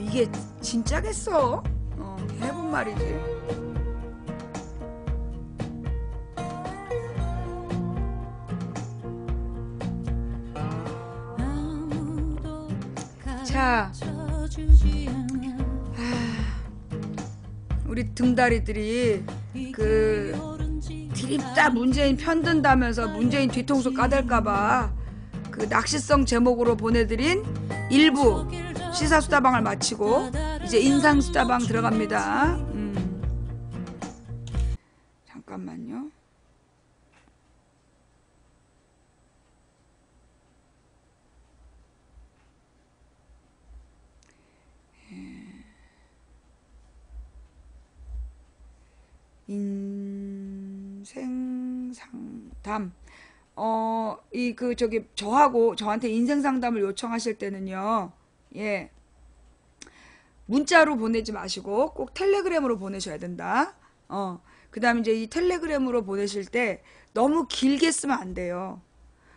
이게 진짜겠어? 해본 말이지. 자, 우리 등다리들이 드립다 문재인 편든다면서 문재인 뒤통수 까댈까봐 그 낚시성 제목으로 보내드린 일부 시사수다방을 마치고 이제 인상수다방 들어갑니다. 잠깐만요. 인생상담. 저한테 인생상담을 요청하실 때는요, 예, 문자로 보내지 마시고 꼭 텔레그램으로 보내셔야 된다. 그 다음에 이제 이 텔레그램으로 보내실 때 너무 길게 쓰면 안 돼요.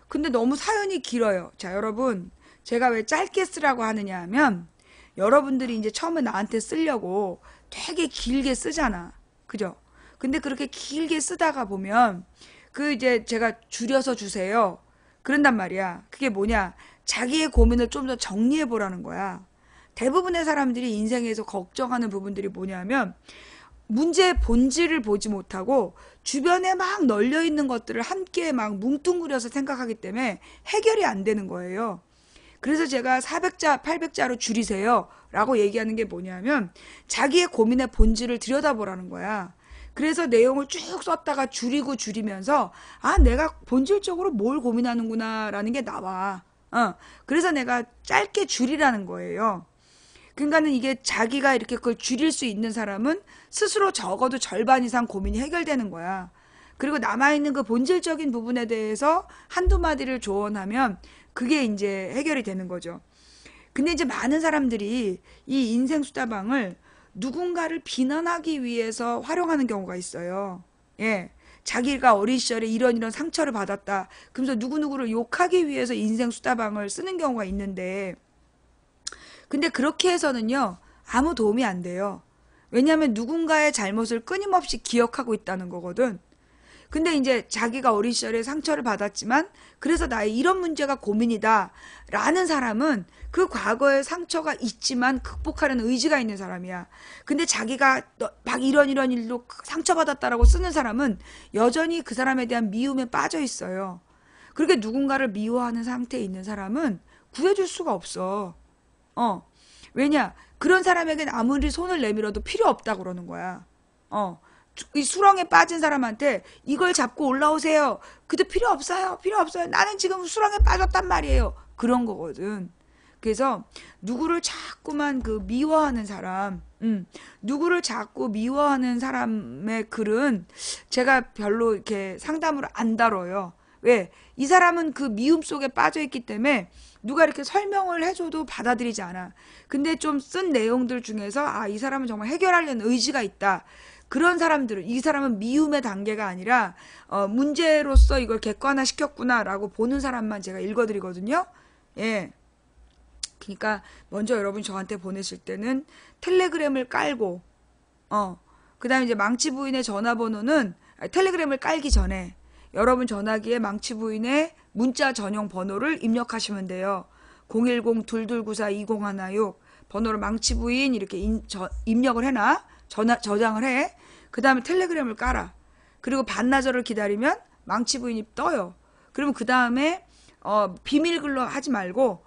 근데 너무 사연이 길어요. 자, 여러분, 제가 왜 짧게 쓰라고 하느냐 하면, 여러분들이 이제 처음에 나한테 쓰려고 되게 길게 쓰잖아. 그죠? 근데 그렇게 길게 쓰다가 보면 이제 제가 줄여서 주세요. 그런단 말이야. 그게 뭐냐? 자기의 고민을 좀 더 정리해 보라는 거야. 대부분의 사람들이 인생에서 걱정하는 부분들이 뭐냐면 문제의 본질을 보지 못하고 주변에 막 널려 있는 것들을 함께 막 뭉뚱그려서 생각하기 때문에 해결이 안 되는 거예요. 그래서 제가 400자, 800자로 줄이세요 라고 얘기하는 게 뭐냐면 자기의 고민의 본질을 들여다보라는 거야. 그래서 내용을 쭉 썼다가 줄이면서 내가 본질적으로 뭘 고민하는구나 라는 게 나와. 그래서 내가 짧게 줄이라는 거예요. 그러니까는 이게 자기가 이렇게 그걸 줄일 수 있는 사람은 스스로 적어도 절반 이상 고민이 해결되는 거야. 그리고 남아있는 그 본질적인 부분에 대해서 한두 마디를 조언하면 그게 이제 해결이 되는 거죠. 근데 이제 많은 사람들이 이 인생수다방을 누군가를 비난하기 위해서 활용하는 경우가 있어요. 예. 자기가 어린 시절에 이런 상처를 받았다. 그러면서 누구누구를 욕하기 위해서 인생수다방을 쓰는 경우가 있는데, 근데 그렇게 해서는요, 아무 도움이 안 돼요. 왜냐하면 누군가의 잘못을 끊임없이 기억하고 있다는 거거든. 근데 이제 자기가 어린 시절에 상처를 받았지만 그래서 나의 이런 문제가 고민이다 라는 사람은 그 과거의 상처가 있지만 극복하려는 의지가 있는 사람이야. 근데 자기가 막 이런 일로 상처받았다라고 쓰는 사람은 여전히 그 사람에 대한 미움에 빠져 있어요. 그렇게 누군가를 미워하는 상태에 있는 사람은 구해줄 수가 없어. 왜냐? 그런 사람에겐 아무리 손을 내밀어도 필요 없다고 그러는 거야. 이 수렁에 빠진 사람한테 이걸 잡고 올라오세요. 그도 필요 없어요. 필요 없어요. 나는 지금 수렁에 빠졌단 말이에요. 그런 거거든. 그래서 누구를 자꾸만 미워하는 사람, 누구를 자꾸 미워하는 사람의 글은 제가 별로 이렇게 상담으로 안 다뤄요. 왜? 이 사람은 그 미움 속에 빠져 있기 때문에 누가 이렇게 설명을 해줘도 받아들이지 않아. 근데 좀 쓴 내용들 중에서 이 사람은 정말 해결하려는 의지가 있다. 그런 사람들은 이 사람은 미움의 단계가 아니라 문제로서 이걸 객관화 시켰구나라고 보는 사람만 제가 읽어드리거든요. 예. 그러니까 먼저 여러분 저한테 보내실 때는 텔레그램을 깔고 그 다음에 이제 망치 부인의 전화번호는 텔레그램을 깔기 전에 여러분 전화기에 망치 부인의 문자 전용 번호를 입력하시면 돼요. 010-2294-2016 번호를 망치 부인 이렇게 입력을 해놔. 저장을 해. 그 다음에 텔레그램을 깔아. 그리고 반나절을 기다리면 망치 부인이 떠요. 그러면 그 다음에 비밀글로 하지 말고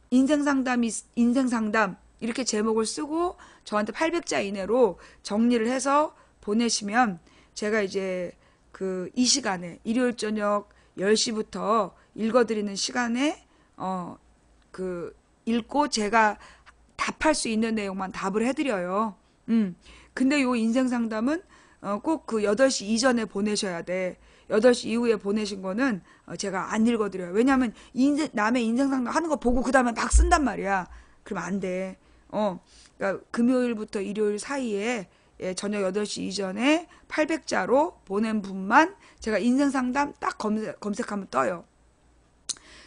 인생상담 이렇게 제목을 쓰고 저한테 800자 이내로 정리를 해서 보내시면 제가 이제 이 시간에 일요일 저녁 10시부터 읽어드리는 시간에 읽고 제가 답할 수 있는 내용만 답을 해드려요. 근데 요 인생 상담은 꼭 8시 이전에 보내셔야 돼. 8시 이후에 보내신 거는 제가 안 읽어드려요. 왜냐면 남의 인생 상담 하는 거 보고 그 다음에 막 쓴단 말이야. 그러면 안 돼. 그러니까 금요일부터 일요일 사이에 저녁 8시 이전에 800자로 보낸 분만 제가 인생 상담 딱 검색하면 떠요.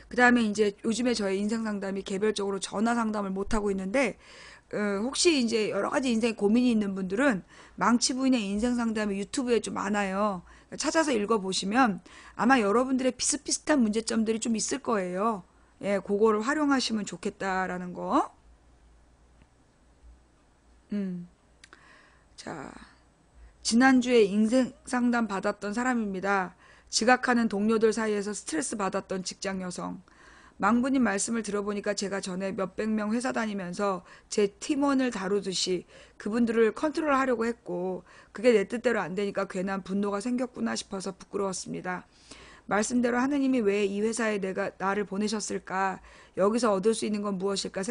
그 다음에 이제 요즘에 저의 인생 상담이 개별적으로 전화 상담을 못 하고 있는데, 혹시 이제 여러 가지 인생 고민이 있는 분들은 망치 부인의 인생 상담이 유튜브에 좀 많아요. 찾아서 읽어보시면 아마 여러분들의 비슷비슷한 문제점들이 좀 있을 거예요. 예, 그거를 활용하시면 좋겠다라는 거. 음, 자, 지난주에 인생 상담 받았던 사람입니다. 지각하는 동료들 사이에서 스트레스 받았던 직장 여성. 망부님 말씀을 들어보니까 제가 전에 몇백 명 회사 다니면서 제 팀원을 다루듯이 그분들을 컨트롤하려고 했고 그게 내 뜻대로 안 되니까 괜한 분노가 생겼구나 싶어서 부끄러웠습니다. 말씀대로 하느님이 왜 이 회사에 나를 보내셨을까? 여기서 얻을 수 있는 건 무엇일까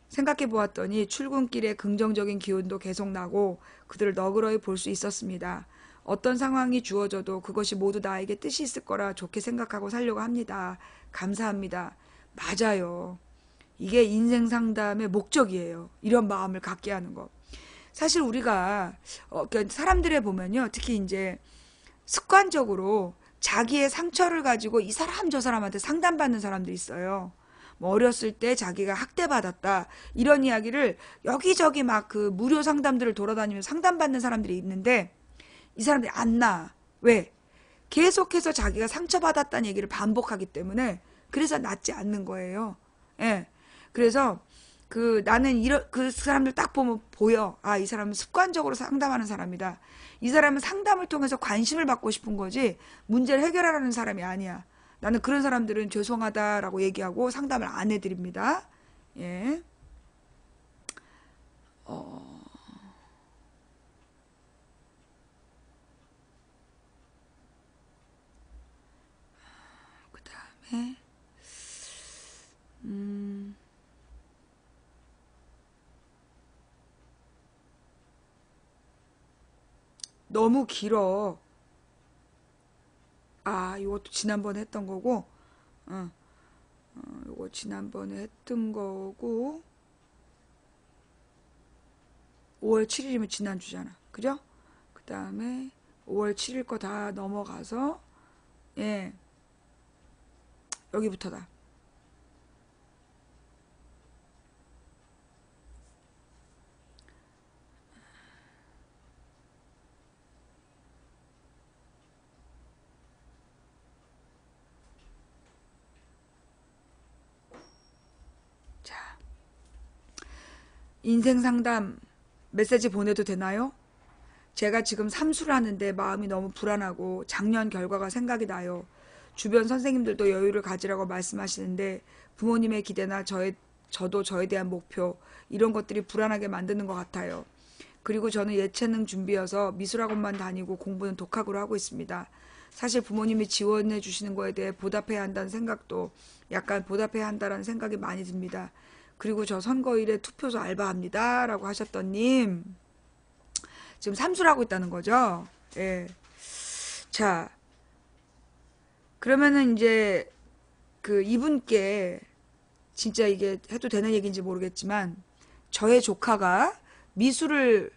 생각해 보았더니 출근길에 긍정적인 기운도 계속 나고 그들을 너그러이 볼 수 있었습니다. 어떤 상황이 주어져도 그것이 모두 나에게 뜻이 있을 거라 좋게 생각하고 살려고 합니다. 감사합니다. 맞아요. 이게 인생 상담의 목적이에요. 이런 마음을 갖게 하는 거. 사실 우리가 그러니까 사람들에 보면요. 특히 이제 습관적으로 자기의 상처를 가지고 이 사람 저 사람한테 상담받는 사람들이 있어요. 뭐 어렸을 때 자기가 학대받았다 이런 이야기를 여기저기 막 그 무료 상담들을 돌아다니면서 상담받는 사람들이 있는데 이 사람들이 안 나. 왜? 계속해서 자기가 상처받았다는 얘기를 반복하기 때문에 그래서 낫지 않는 거예요. 예. 그래서 나는 그 사람들 딱 보면 보여. 아, 이 사람은 습관적으로 상담하는 사람이다. 이 사람은 상담을 통해서 관심을 받고 싶은 거지 문제를 해결하라는 사람이 아니야. 나는 그런 사람들은 죄송하다라고 얘기하고 상담을 안 해드립니다. 예. 그 다음에, 음, 너무 길어. 아, 이것도 지난번에 했던 거고, 어, 이거 지난번에 했던 거고, 5월 7일이면 지난주잖아. 그죠? 그 다음에 5월 7일 거 다 넘어가서, 예, 여기부터다. 자, 인생 상담 메시지 보내도 되나요? 제가 지금 삼수를 하는데 마음이 너무 불안하고 작년 결과가 생각이 나요. 주변 선생님들도 여유를 가지라고 말씀하시는데 부모님의 기대나 저도 저에 대한 목표 이런 것들이 불안하게 만드는 것 같아요. 그리고 저는 예체능 준비여서 미술학원만 다니고 공부는 독학으로 하고 있습니다. 사실 부모님이 지원해 주시는 거에 대해 보답해야 한다는 생각도 약간 보답해야 한다는 생각이 많이 듭니다. 그리고 저 선거일에 투표소 알바합니다. 라고 하셨더님 지금 삼수를 하고 있다는 거죠. 예. 자, 그러면은 이제 이분께 진짜 이게 해도 되는 얘기인지 모르겠지만 저의 조카가 미술을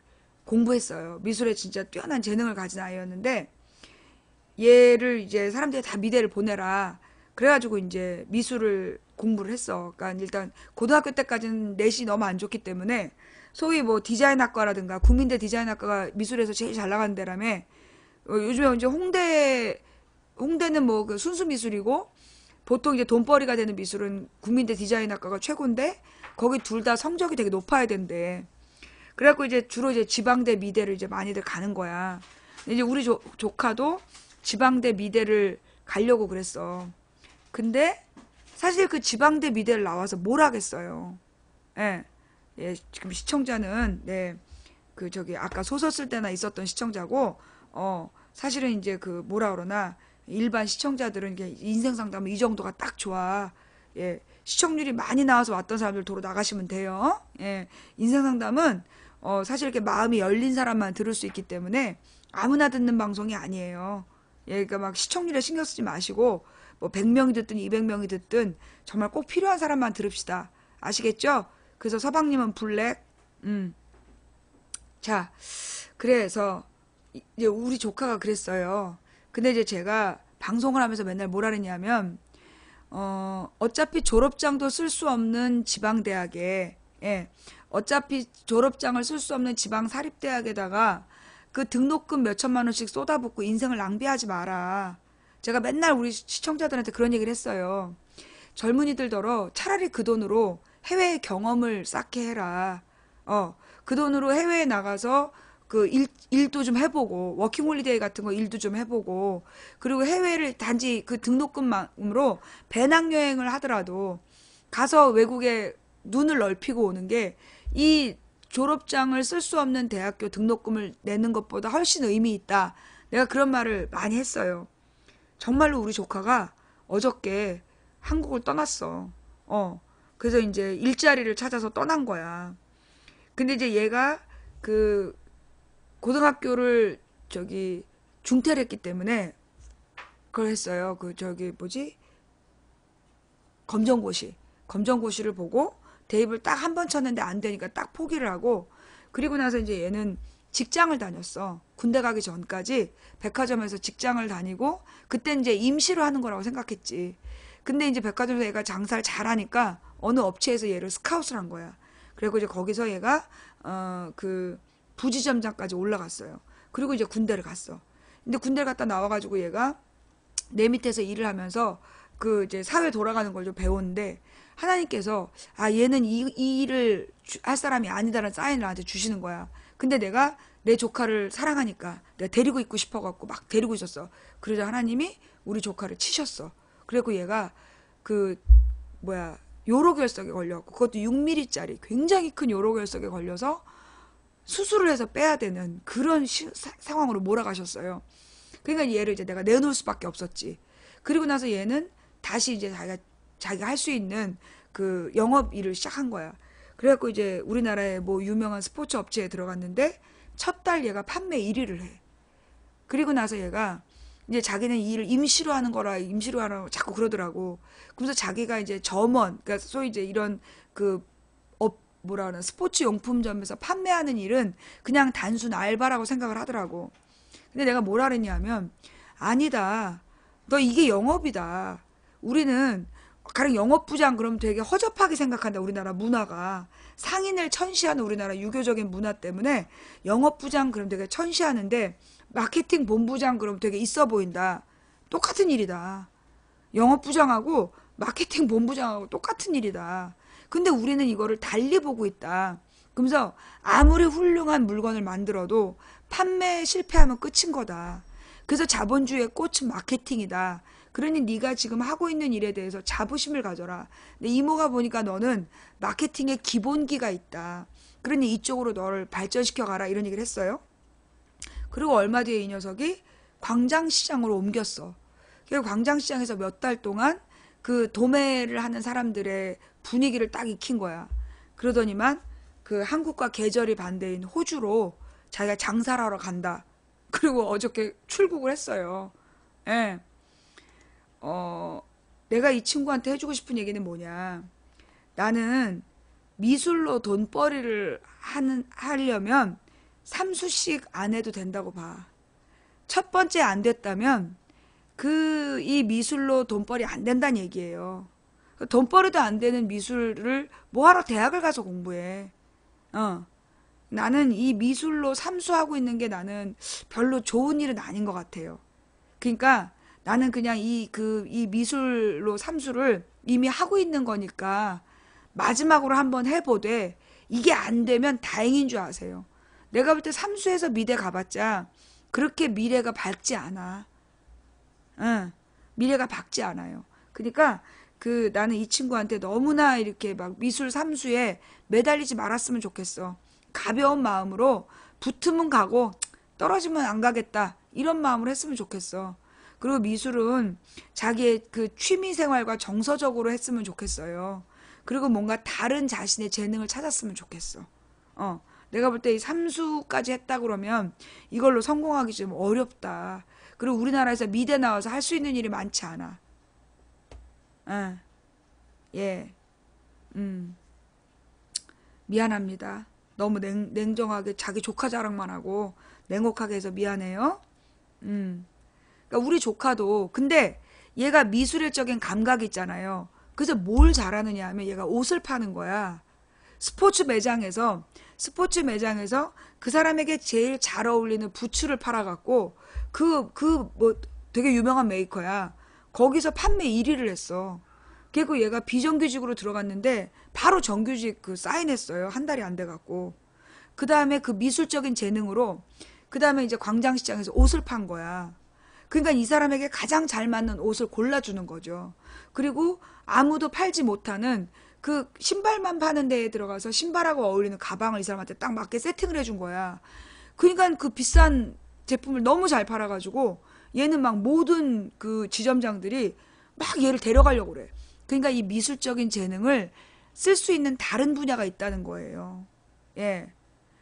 공부했어요. 미술에 진짜 뛰어난 재능을 가진 아이였는데 얘를 이제 사람들이 다 미대를 보내라. 그래가지고 이제 미술을 공부를 했어. 그러니까 일단 고등학교 때까지는 넷이 너무 안 좋기 때문에 소위 뭐 디자인학과라든가 국민대 디자인학과가 미술에서 제일 잘 나가는 데라며 요즘에 이제 홍대는 뭐 그 순수 미술이고 보통 이제 돈벌이가 되는 미술은 국민대 디자인학과가 최고인데 거기 둘 다 성적이 되게 높아야 된대. 그래갖고 이제 주로 이제 지방대 미대를 이제 많이들 가는 거야. 이제 우리 조카도 지방대 미대를 가려고 그랬어. 근데 사실 그 지방대 미대를 나와서 뭘 하겠어요. 예. 예, 지금 시청자는 네. 아까 소설 쓸 때나 있었던 시청자고 사실은 이제 뭐라 그러나 일반 시청자들은 이게 인생 상담은 이 정도가 딱 좋아. 예. 시청률이 많이 나와서 왔던 사람들 도로 나가시면 돼요. 예. 인생 상담은 사실 이렇게 마음이 열린 사람만 들을 수 있기 때문에 아무나 듣는 방송이 아니에요. 예, 그러니까 막 시청률에 신경 쓰지 마시고 뭐 100명이 듣든 200명이 듣든 정말 꼭 필요한 사람만 들읍시다. 아시겠죠? 그래서 서방님은 블랙. 자, 그래서 이제 우리 조카가 그랬어요. 근데 이제 제가 방송을 하면서 맨날 뭐라 그랬냐면, 어차피 졸업장도 쓸 수 없는 지방대학에, 예, 어차피 졸업장을 쓸 수 없는 지방 사립대학에다가 그 등록금 몇 천만 원씩 쏟아붓고 인생을 낭비하지 마라. 제가 맨날 우리 시청자들한테 그런 얘기를 했어요. 젊은이들더러 차라리 그 돈으로 해외 경험을 쌓게 해라. 그 돈으로 해외에 나가서 그 일도 좀 해보고, 워킹홀리데이 같은 거 일도 좀 해보고, 그리고 해외를 단지 그 등록금으로 배낭여행을 하더라도 가서 외국에 눈을 넓히고 오는 게 이 졸업장을 쓸 수 없는 대학교 등록금을 내는 것보다 훨씬 의미 있다. 내가 그런 말을 많이 했어요. 정말로 우리 조카가 어저께 한국을 떠났어. 그래서 이제 일자리를 찾아서 떠난 거야. 근데 이제 얘가 그 고등학교를 저기 중퇴를 했기 때문에 그걸 했어요. 그 저기 뭐지? 검정고시를 보고 대입을 딱 한 번 쳤는데 안 되니까 딱 포기를 하고, 그리고 나서 이제 얘는 직장을 다녔어. 군대 가기 전까지 백화점에서 직장을 다니고, 그때 이제 임시로 하는 거라고 생각했지. 근데 이제 백화점에서 얘가 장사를 잘하니까 어느 업체에서 얘를 스카웃을 한 거야. 그리고 이제 거기서 얘가 그 부지점장까지 올라갔어요. 그리고 이제 군대를 갔어. 근데 군대를 갔다 나와가지고 얘가 내 밑에서 일을 하면서 그 이제 사회 돌아가는 걸 좀 배웠는데, 하나님께서 얘는 이 일을 할 사람이 아니다라는 사인을 나한테 주시는 거야. 근데 내가 내 조카를 사랑하니까 내가 데리고 있고 싶어갖고 막 데리고 있었어. 그러자 하나님이 우리 조카를 치셨어. 그래갖고 얘가 그 뭐야 요로결석에 걸려갖고, 그것도 6mm짜리 굉장히 큰 요로결석에 걸려서 수술을 해서 빼야 되는 그런 상황으로 몰아가셨어요. 그러니까 얘를 이제 내가 내놓을 수밖에 없었지. 그리고 나서 얘는 다시 이제 자기가 할 수 있는 그 영업 일을 시작한 거야. 그래갖고 이제 우리나라의 뭐 유명한 스포츠 업체에 들어갔는데 첫 달 얘가 판매 1위를 해. 그리고 나서 얘가 이제 자기는 이 일을 임시로 하는 거라, 임시로 하라고 자꾸 그러더라고. 그래서 자기가 이제 점원, 그러니까 소위 이제 이런 그 뭐라 그러나 스포츠 용품점에서 판매하는 일은 그냥 단순 알바라고 생각을 하더라고. 근데 내가 뭐라 그랬냐면, 아니다. 너 이게 영업이다. 우리는 가령 영업부장 그러면 되게 허접하게 생각한다. 우리나라 문화가 상인을 천시하는 우리나라 유교적인 문화 때문에 영업부장 그러면 되게 천시하는데, 마케팅 본부장 그러면 되게 있어 보인다. 똑같은 일이다. 영업부장하고 마케팅 본부장하고 똑같은 일이다. 근데 우리는 이거를 달리 보고 있다. 그러면서 아무리 훌륭한 물건을 만들어도 판매에 실패하면 끝인 거다. 그래서 자본주의의 꽃은 마케팅이다. 그러니 네가 지금 하고 있는 일에 대해서 자부심을 가져라. 근데 이모가 보니까 너는 마케팅의 기본기가 있다. 그러니 이쪽으로 너를 발전시켜 가라. 이런 얘기를 했어요. 그리고 얼마 뒤에 이 녀석이 광장시장으로 옮겼어. 그리고 광장시장에서 몇 달 동안 그 도매를 하는 사람들의 분위기를 딱 익힌 거야. 그러더니만 그 한국과 계절이 반대인 호주로 자기가 장사를 하러 간다. 그리고 어저께 출국을 했어요. 예. 내가 이 친구한테 해주고 싶은 얘기는 뭐냐. 나는 미술로 돈벌이를 하려면 삼수씩 안 해도 된다고 봐. 첫 번째 안 됐다면 이 미술로 돈벌이 안 된다는 얘기예요. 돈벌이도 안 되는 미술을 뭐하러 대학을 가서 공부해. 나는 이 미술로 삼수하고 있는 게 나는 별로 좋은 일은 아닌 것 같아요. 그러니까 나는 그냥 이 미술로 삼수를 이미 하고 있는 거니까 마지막으로 한번 해보되 이게 안 되면 다행인 줄 아세요. 내가 볼 때 삼수해서 미대 가봤자 그렇게 미래가 밝지 않아. 응, 미래가 밝지 않아요. 그러니까 나는 이 친구한테 너무나 이렇게 막 미술 삼수에 매달리지 말았으면 좋겠어. 가벼운 마음으로 붙으면 가고 떨어지면 안 가겠다. 이런 마음으로 했으면 좋겠어. 그리고 미술은 자기의 그 취미 생활과 정서적으로 했으면 좋겠어요. 그리고 뭔가 다른 자신의 재능을 찾았으면 좋겠어. 내가 볼 때 이 삼수까지 했다 그러면 이걸로 성공하기 좀 어렵다. 그리고 우리나라에서 미대 나와서 할 수 있는 일이 많지 않아. 예, 미안합니다. 너무 냉정하게 자기 조카 자랑만 하고 냉혹하게 해서 미안해요. 그러니까 우리 조카도 근데 얘가 미술적인 감각이 있잖아요. 그래서 뭘 잘하느냐 하면 얘가 옷을 파는 거야. 스포츠 매장에서 그 사람에게 제일 잘 어울리는 부츠를 팔아갖고 뭐 되게 유명한 메이커야. 거기서 판매 1위를 했어. 그리고 얘가 비정규직으로 들어갔는데 바로 정규직 그 사인했어요. 한 달이 안 돼갖고. 그 다음에 그 미술적인 재능으로 그 다음에 이제 광장시장에서 옷을 판 거야. 그러니까 이 사람에게 가장 잘 맞는 옷을 골라주는 거죠. 그리고 아무도 팔지 못하는 그 신발만 파는 데에 들어가서 신발하고 어울리는 가방을 이 사람한테 딱 맞게 세팅을 해준 거야. 그러니까 그 비싼 제품을 너무 잘 팔아가지고 얘는 막 모든 그 지점장들이 막 얘를 데려가려고 그래. 그러니까 이 미술적인 재능을 쓸 수 있는 다른 분야가 있다는 거예요. 예.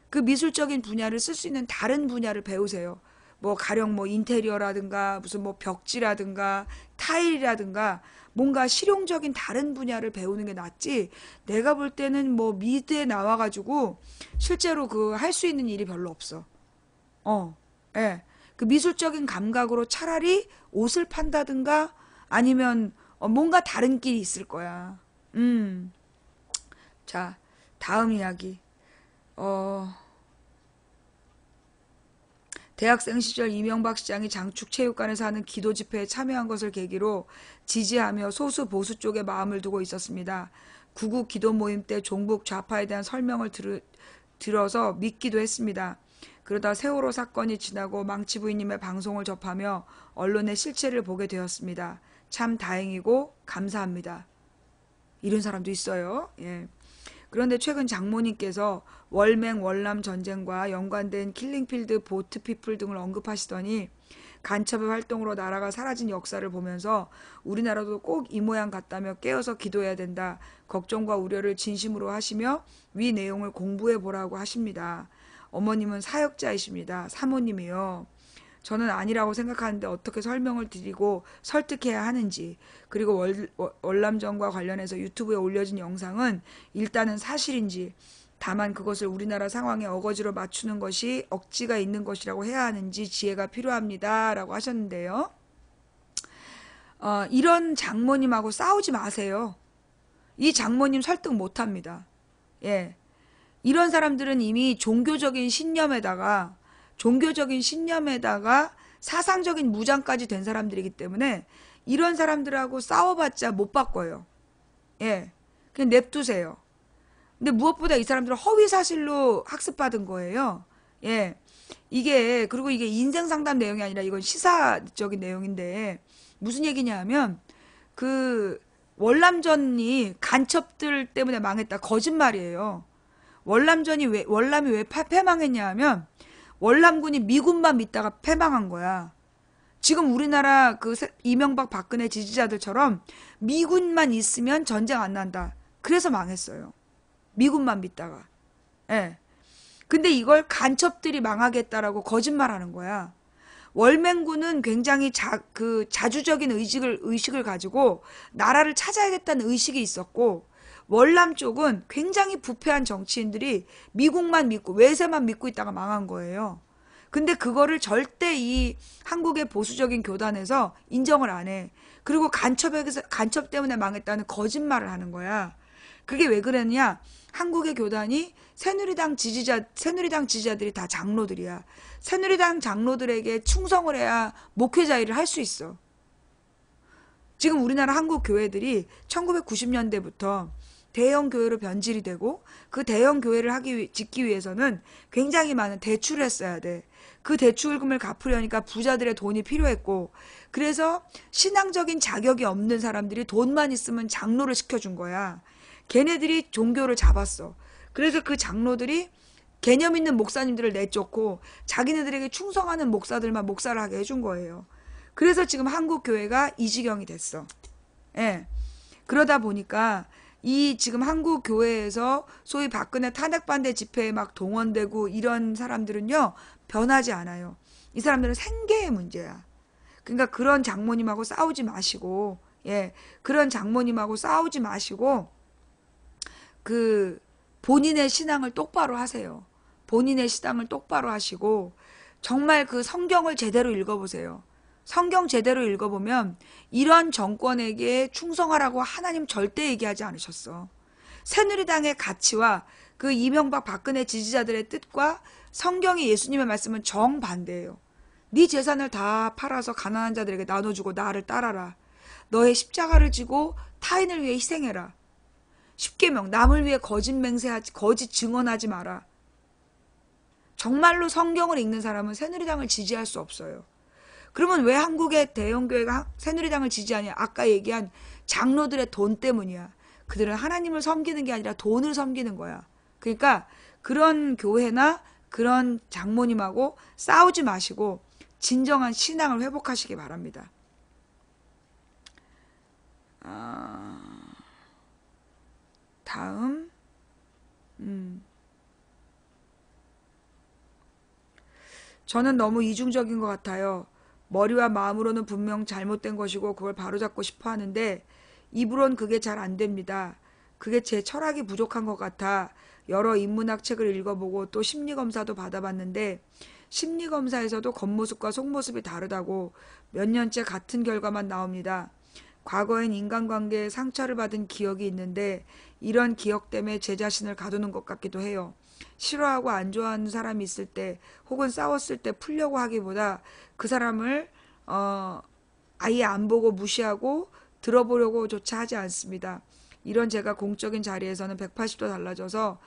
그 미술적인 분야를 쓸 수 있는 다른 분야를 배우세요. 뭐 가령 뭐 인테리어라든가 무슨 뭐 벽지라든가 타일이라든가 뭔가 실용적인 다른 분야를 배우는 게 낫지. 내가 볼 때는 뭐 미대에 나와가지고 실제로 그 할 수 있는 일이 별로 없어. 예. 그 미술적인 감각으로 차라리 옷을 판다든가 아니면 뭔가 다른 길이 있을 거야. 자, 다음 이야기. 대학생 시절 이명박 시장이 장축체육관에서 하는 기도 집회에 참여한 것을 계기로 지지하며 소수 보수 쪽에 마음을 두고 있었습니다. 구국 기도 모임 때 종북 좌파에 대한 설명을 들어서 믿기도 했습니다. 그러다 세월호 사건이 지나고 망치 부인님의 방송을 접하며 언론의 실체를 보게 되었습니다. 참 다행이고 감사합니다. 이런 사람도 있어요. 예. 그런데 최근 장모님께서 월맹 월남 전쟁과 연관된 킬링필드 보트피플 등을 언급하시더니 간첩의 활동으로 나라가 사라진 역사를 보면서 우리나라도 꼭 이 모양 같다며 깨어서 기도해야 된다. 걱정과 우려를 진심으로 하시며 위 내용을 공부해 보라고 하십니다. 어머님은 사역자이십니다. 사모님이요. 저는 아니라고 생각하는데 어떻게 설명을 드리고 설득해야 하는지, 그리고 월남전과 관련해서 유튜브에 올려진 영상은 일단은 사실인지, 다만 그것을 우리나라 상황에 어거지로 맞추는 것이 억지가 있는 것이라고 해야 하는지 지혜가 필요합니다. 라고 하셨는데요. 이런 장모님하고 싸우지 마세요. 이 장모님 설득 못합니다. 예. 이런 사람들은 이미 종교적인 신념에다가 사상적인 무장까지 된 사람들이기 때문에 이런 사람들하고 싸워봤자 못 바꿔요. 예. 그냥 냅두세요. 근데 무엇보다 이 사람들은 허위 사실로 학습받은 거예요. 예. 그리고 이게 인생 상담 내용이 아니라 이건 시사적인 내용인데 무슨 얘기냐 하면 월남전이 간첩들 때문에 망했다. 거짓말이에요. 월남이 왜 패망했냐 하면 월남군이 미군만 믿다가 패망한 거야. 지금 우리나라 이명박 박근혜 지지자들처럼 미군만 있으면 전쟁 안 난다. 그래서 망했어요. 미군만 믿다가. 예. 근데 이걸 간첩들이 망하겠다라고 거짓말하는 거야. 월맹군은 굉장히 자주적인 의식을 가지고 나라를 찾아야겠다는 의식이 있었고, 월남 쪽은 굉장히 부패한 정치인들이 미국만 믿고 외세만 믿고 있다가 망한 거예요. 근데 그거를 절대 이 한국의 보수적인 교단에서 인정을 안 해. 그리고 간첩 때문에 망했다는 거짓말을 하는 거야. 그게 왜 그랬냐? 한국의 교단이 새누리당 지지자들이 다 장로들이야. 새누리당 장로들에게 충성을 해야 목회자 일을 할 수 있어. 지금 우리나라 한국 교회들이 1990년대부터 대형 교회로 변질이 되고, 그 대형 교회를 짓기 위해서는 굉장히 많은 대출을 했어야 돼. 그 대출금을 갚으려니까 부자들의 돈이 필요했고, 그래서 신앙적인 자격이 없는 사람들이 돈만 있으면 장로를 시켜준 거야. 걔네들이 종교를 잡았어. 그래서 그 장로들이 개념 있는 목사님들을 내쫓고 자기네들에게 충성하는 목사들만 목사를 하게 해준 거예요. 그래서 지금 한국 교회가 이 지경이 됐어. 예. 그러다 보니까 지금 한국 교회에서 소위 박근혜 탄핵 반대 집회에 막 동원되고 이런 사람들은요, 변하지 않아요. 이 사람들은 생계의 문제야. 그러니까 그런 장모님하고 싸우지 마시고, 그런 장모님하고 싸우지 마시고, 본인의 신앙을 똑바로 하세요. 본인의 신앙을 똑바로 하시고, 정말 그 성경을 제대로 읽어보세요. 성경 제대로 읽어보면 이런 정권에게 충성하라고 하나님 절대 얘기하지 않으셨어. 새누리당의 가치와 그 이명박 박근혜 지지자들의 뜻과 성경의 예수님의 말씀은 정반대예요. 네 재산을 다 팔아서 가난한 자들에게 나눠주고 나를 따라라. 너의 십자가를 지고 타인을 위해 희생해라. 십계명 남을 위해 거짓 맹세하지 거짓 증언하지 마라. 정말로 성경을 읽는 사람은 새누리당을 지지할 수 없어요. 그러면 왜 한국의 대형교회가 새누리당을 지지하냐? 아까 얘기한 장로들의 돈 때문이야. 그들은 하나님을 섬기는 게 아니라 돈을 섬기는 거야. 그러니까 그런 교회나 그런 장모님하고 싸우지 마시고 진정한 신앙을 회복하시기 바랍니다. 다음 저는 너무 이중적인 것 같아요. 머리와 마음으로는 분명 잘못된 것이고 그걸 바로잡고 싶어 하는데 입으론 그게 잘 안 됩니다. 그게 제 철학이 부족한 것 같아 여러 인문학 책을 읽어보고 또 심리검사도 받아봤는데 심리검사에서도 겉모습과 속모습이 다르다고 몇 년째 같은 결과만 나옵니다. 과거엔 인간관계에 상처를 받은 기억이 있는데 이런 기억 때문에 제 자신을 가두는 것 같기도 해요. 싫어하고 안 좋아하는 사람이 있을 때 혹은 싸웠을 때 풀려고 하기보다 그 사람을 아예 안 보고 무시하고 들어보려고 조차 하지 않습니다. 이런 제가 공적인 자리에서는 180도 달라져서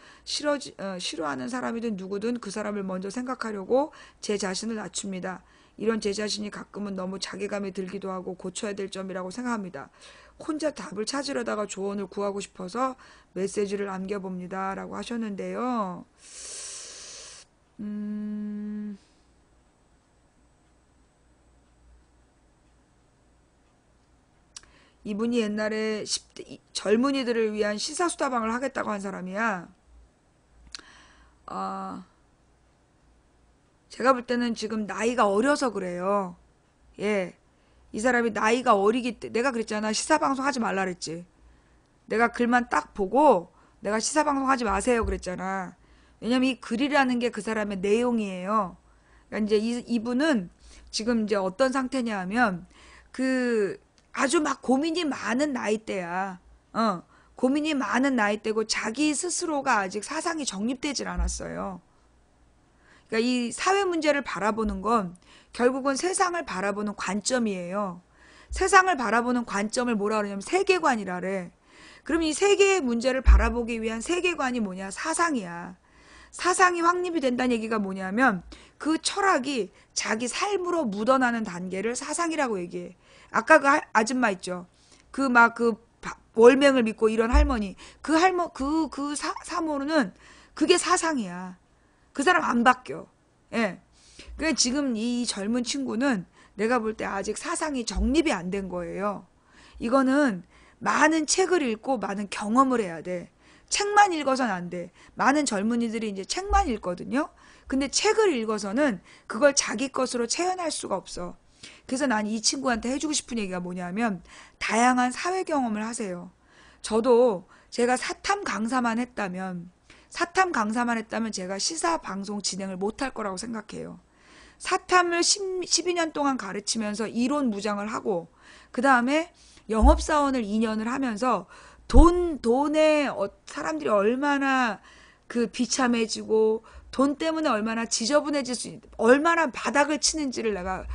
싫어하는 사람이든 누구든 그 사람을 먼저 생각하려고 제 자신을 낮춥니다. 이런 제 자신이 가끔은 너무 자괴감이 들기도 하고 고쳐야 될 점이라고 생각합니다. 혼자 답을 찾으려다가 조언을 구하고 싶어서 메시지를 남겨봅니다. 라고 하셨는데요. 이분이 옛날에 10대, 젊은이들을 위한 시사수다방을 하겠다고 한 사람이야. 제가 볼 때는 지금 나이가 어려서 그래요. 예. 이 사람이 나이가 어리기 때문에 내가 그랬잖아. 시사방송 하지 말라 그랬지. 내가 글만 딱 보고 내가 시사방송 하지 마세요 그랬잖아. 왜냐면 이 글이라는 게 그 사람의 내용이에요. 그러니까 이제 이분은 지금 이제 어떤 상태냐 하면 그 아주 막 고민이 많은 나이대야. 고민이 많은 나이대고 자기 스스로가 아직 사상이 정립되질 않았어요. 그러니까 이 사회 문제를 바라보는 건 결국은 세상을 바라보는 관점이에요. 세상을 바라보는 관점을 뭐라 그러냐면 세계관이라래. 그럼 이 세계의 문제를 바라보기 위한 세계관이 뭐냐? 사상이야. 사상이 확립이 된다는 얘기가 뭐냐면 그 철학이 자기 삶으로 묻어나는 단계를 사상이라고 얘기해. 아까 그 아줌마 있죠. 그 월맹을 믿고 이런 할머니. 그 사모는 그게 사상이야. 그 사람 안 바뀌어. 예. 그러니까 지금 이 젊은 친구는 내가 볼 때 아직 사상이 정립이 안 된 거예요. 이거는 많은 책을 읽고 많은 경험을 해야 돼. 책만 읽어서는 안 돼. 많은 젊은이들이 이제 책만 읽거든요. 근데 책을 읽어서는 그걸 자기 것으로 체현할 수가 없어. 그래서 난 이 친구한테 해주고 싶은 얘기가 뭐냐면 다양한 사회 경험을 하세요. 저도 제가 사탐 강사만 했다면 제가 시사 방송 진행을 못할 거라고 생각해요. 사탐을 12년 동안 가르치면서 이론 무장을 하고 그 다음에 영업사원을 2년을 하면서 돈에 사람들이 얼마나 그 비참해지고 돈 때문에 얼마나 지저분해질 수 얼마나 바닥을 치는지를 내가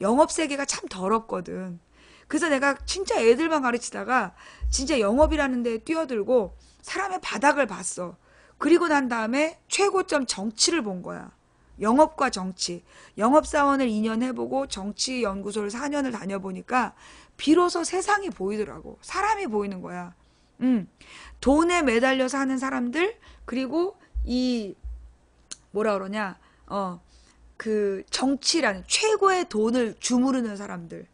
영업세계가 참 더럽거든. 그래서 내가 진짜 애들만 가르치다가 진짜 영업이라는 데 뛰어들고 사람의 바닥을 봤어. 그리고 난 다음에 최고점 정치를 본 거야. 영업과 정치. 영업사원을 2년 해보고 정치연구소를 4년을 다녀보니까 비로소 세상이 보이더라고. 사람이 보이는 거야. 돈에 매달려서 하는 사람들, 그리고 이 뭐라 그러냐, 그 정치라는 최고의 돈을 주무르는 사람들,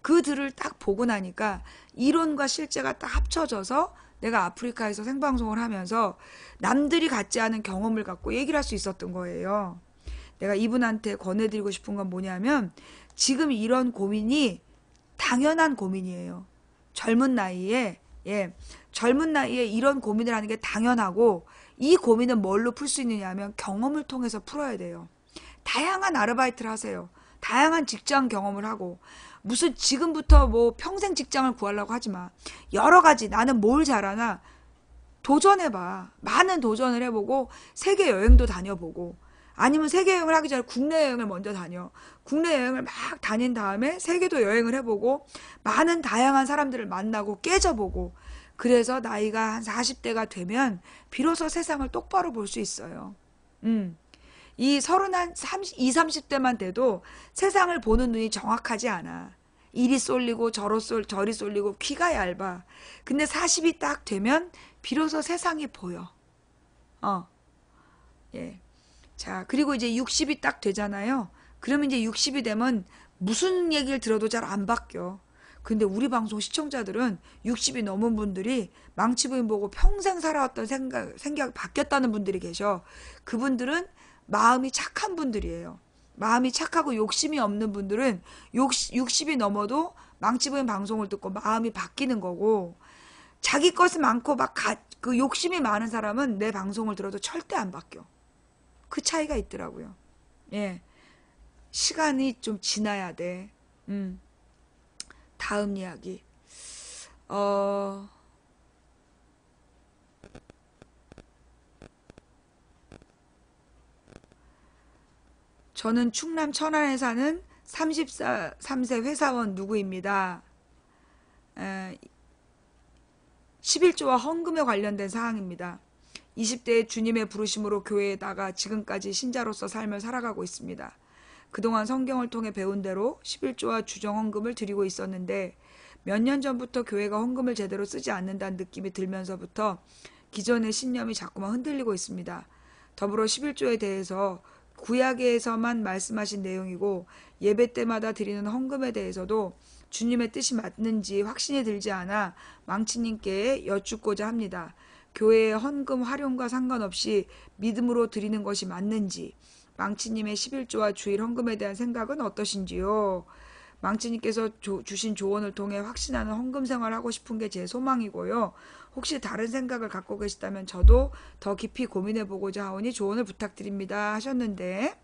그들을 딱 보고 나니까 이론과 실제가 딱 합쳐져서 내가 아프리카에서 생방송을 하면서 남들이 갖지 않은 경험을 갖고 얘기를 할 수 있었던 거예요. 내가 이분한테 권해드리고 싶은 건 뭐냐면 지금 이런 고민이 당연한 고민이에요. 젊은 나이에 이런 고민을 하는 게 당연하고, 이 고민은 뭘로 풀 수 있느냐 하면 경험을 통해서 풀어야 돼요. 다양한 아르바이트를 하세요. 다양한 직장 경험을 하고, 무슨 지금부터 뭐 평생 직장을 구하려고 하지 마. 여러 가지 나는 뭘 잘하나 도전해봐. 많은 도전을 해보고 세계 여행도 다녀보고, 아니면 세계 여행을 하기 전에 국내 여행을 먼저 다녀. 국내 여행을 막 다닌 다음에 세계도 여행을 해보고 많은 다양한 사람들을 만나고 깨져보고, 그래서 나이가 한 40대가 되면 비로소 세상을 똑바로 볼 수 있어요. 이 서른 한 30, 20, 30대만 돼도 세상을 보는 눈이 정확하지 않아. 이리 쏠리고 저리 쏠리고 귀가 얇아. 근데 40이 딱 되면 비로소 세상이 보여. 예. 자, 그리고 이제 60이 딱 되잖아요. 그러면 이제 60이 되면 무슨 얘기를 들어도 잘 안 바뀌어. 근데 우리 방송 시청자들은 60이 넘은 분들이 망치부인 보고 평생 살아왔던 생각 바뀌었다는 분들이 계셔. 그분들은 마음이 착한 분들이에요. 마음이 착하고 욕심이 없는 분들은 60이 넘어도 망치부인 방송을 듣고 마음이 바뀌는 거고, 자기 것이 많고 그 욕심이 많은 사람은 내 방송을 들어도 절대 안 바뀌어. 그 차이가 있더라고요. 예. 시간이 좀 지나야 돼. 다음 이야기. 저는 충남 천안에 사는 33세 회사원 누구입니다. 11조와 헌금에 관련된 사항입니다. 20대에 주님의 부르심으로 교회에 나가 지금까지 신자로서 삶을 살아가고 있습니다. 그동안 성경을 통해 배운 대로 11조와 주정 헌금을 드리고 있었는데, 몇 년 전부터 교회가 헌금을 제대로 쓰지 않는다는 느낌이 들면서부터 기존의 신념이 자꾸만 흔들리고 있습니다. 더불어 11조에 대해서 구약에서만 말씀하신 내용이고, 예배 때마다 드리는 헌금에 대해서도 주님의 뜻이 맞는지 확신이 들지 않아 망치님께 여쭙고자 합니다. 교회의 헌금 활용과 상관없이 믿음으로 드리는 것이 맞는지, 망치님의 11조와 주일 헌금에 대한 생각은 어떠신지요? 망치님께서 주신 조언을 통해 확신하는 헌금 생활을 하고 싶은 게 제 소망이고요. 혹시 다른 생각을 갖고 계시다면 저도 더 깊이 고민해보고자 하오니 조언을 부탁드립니다 하셨는데,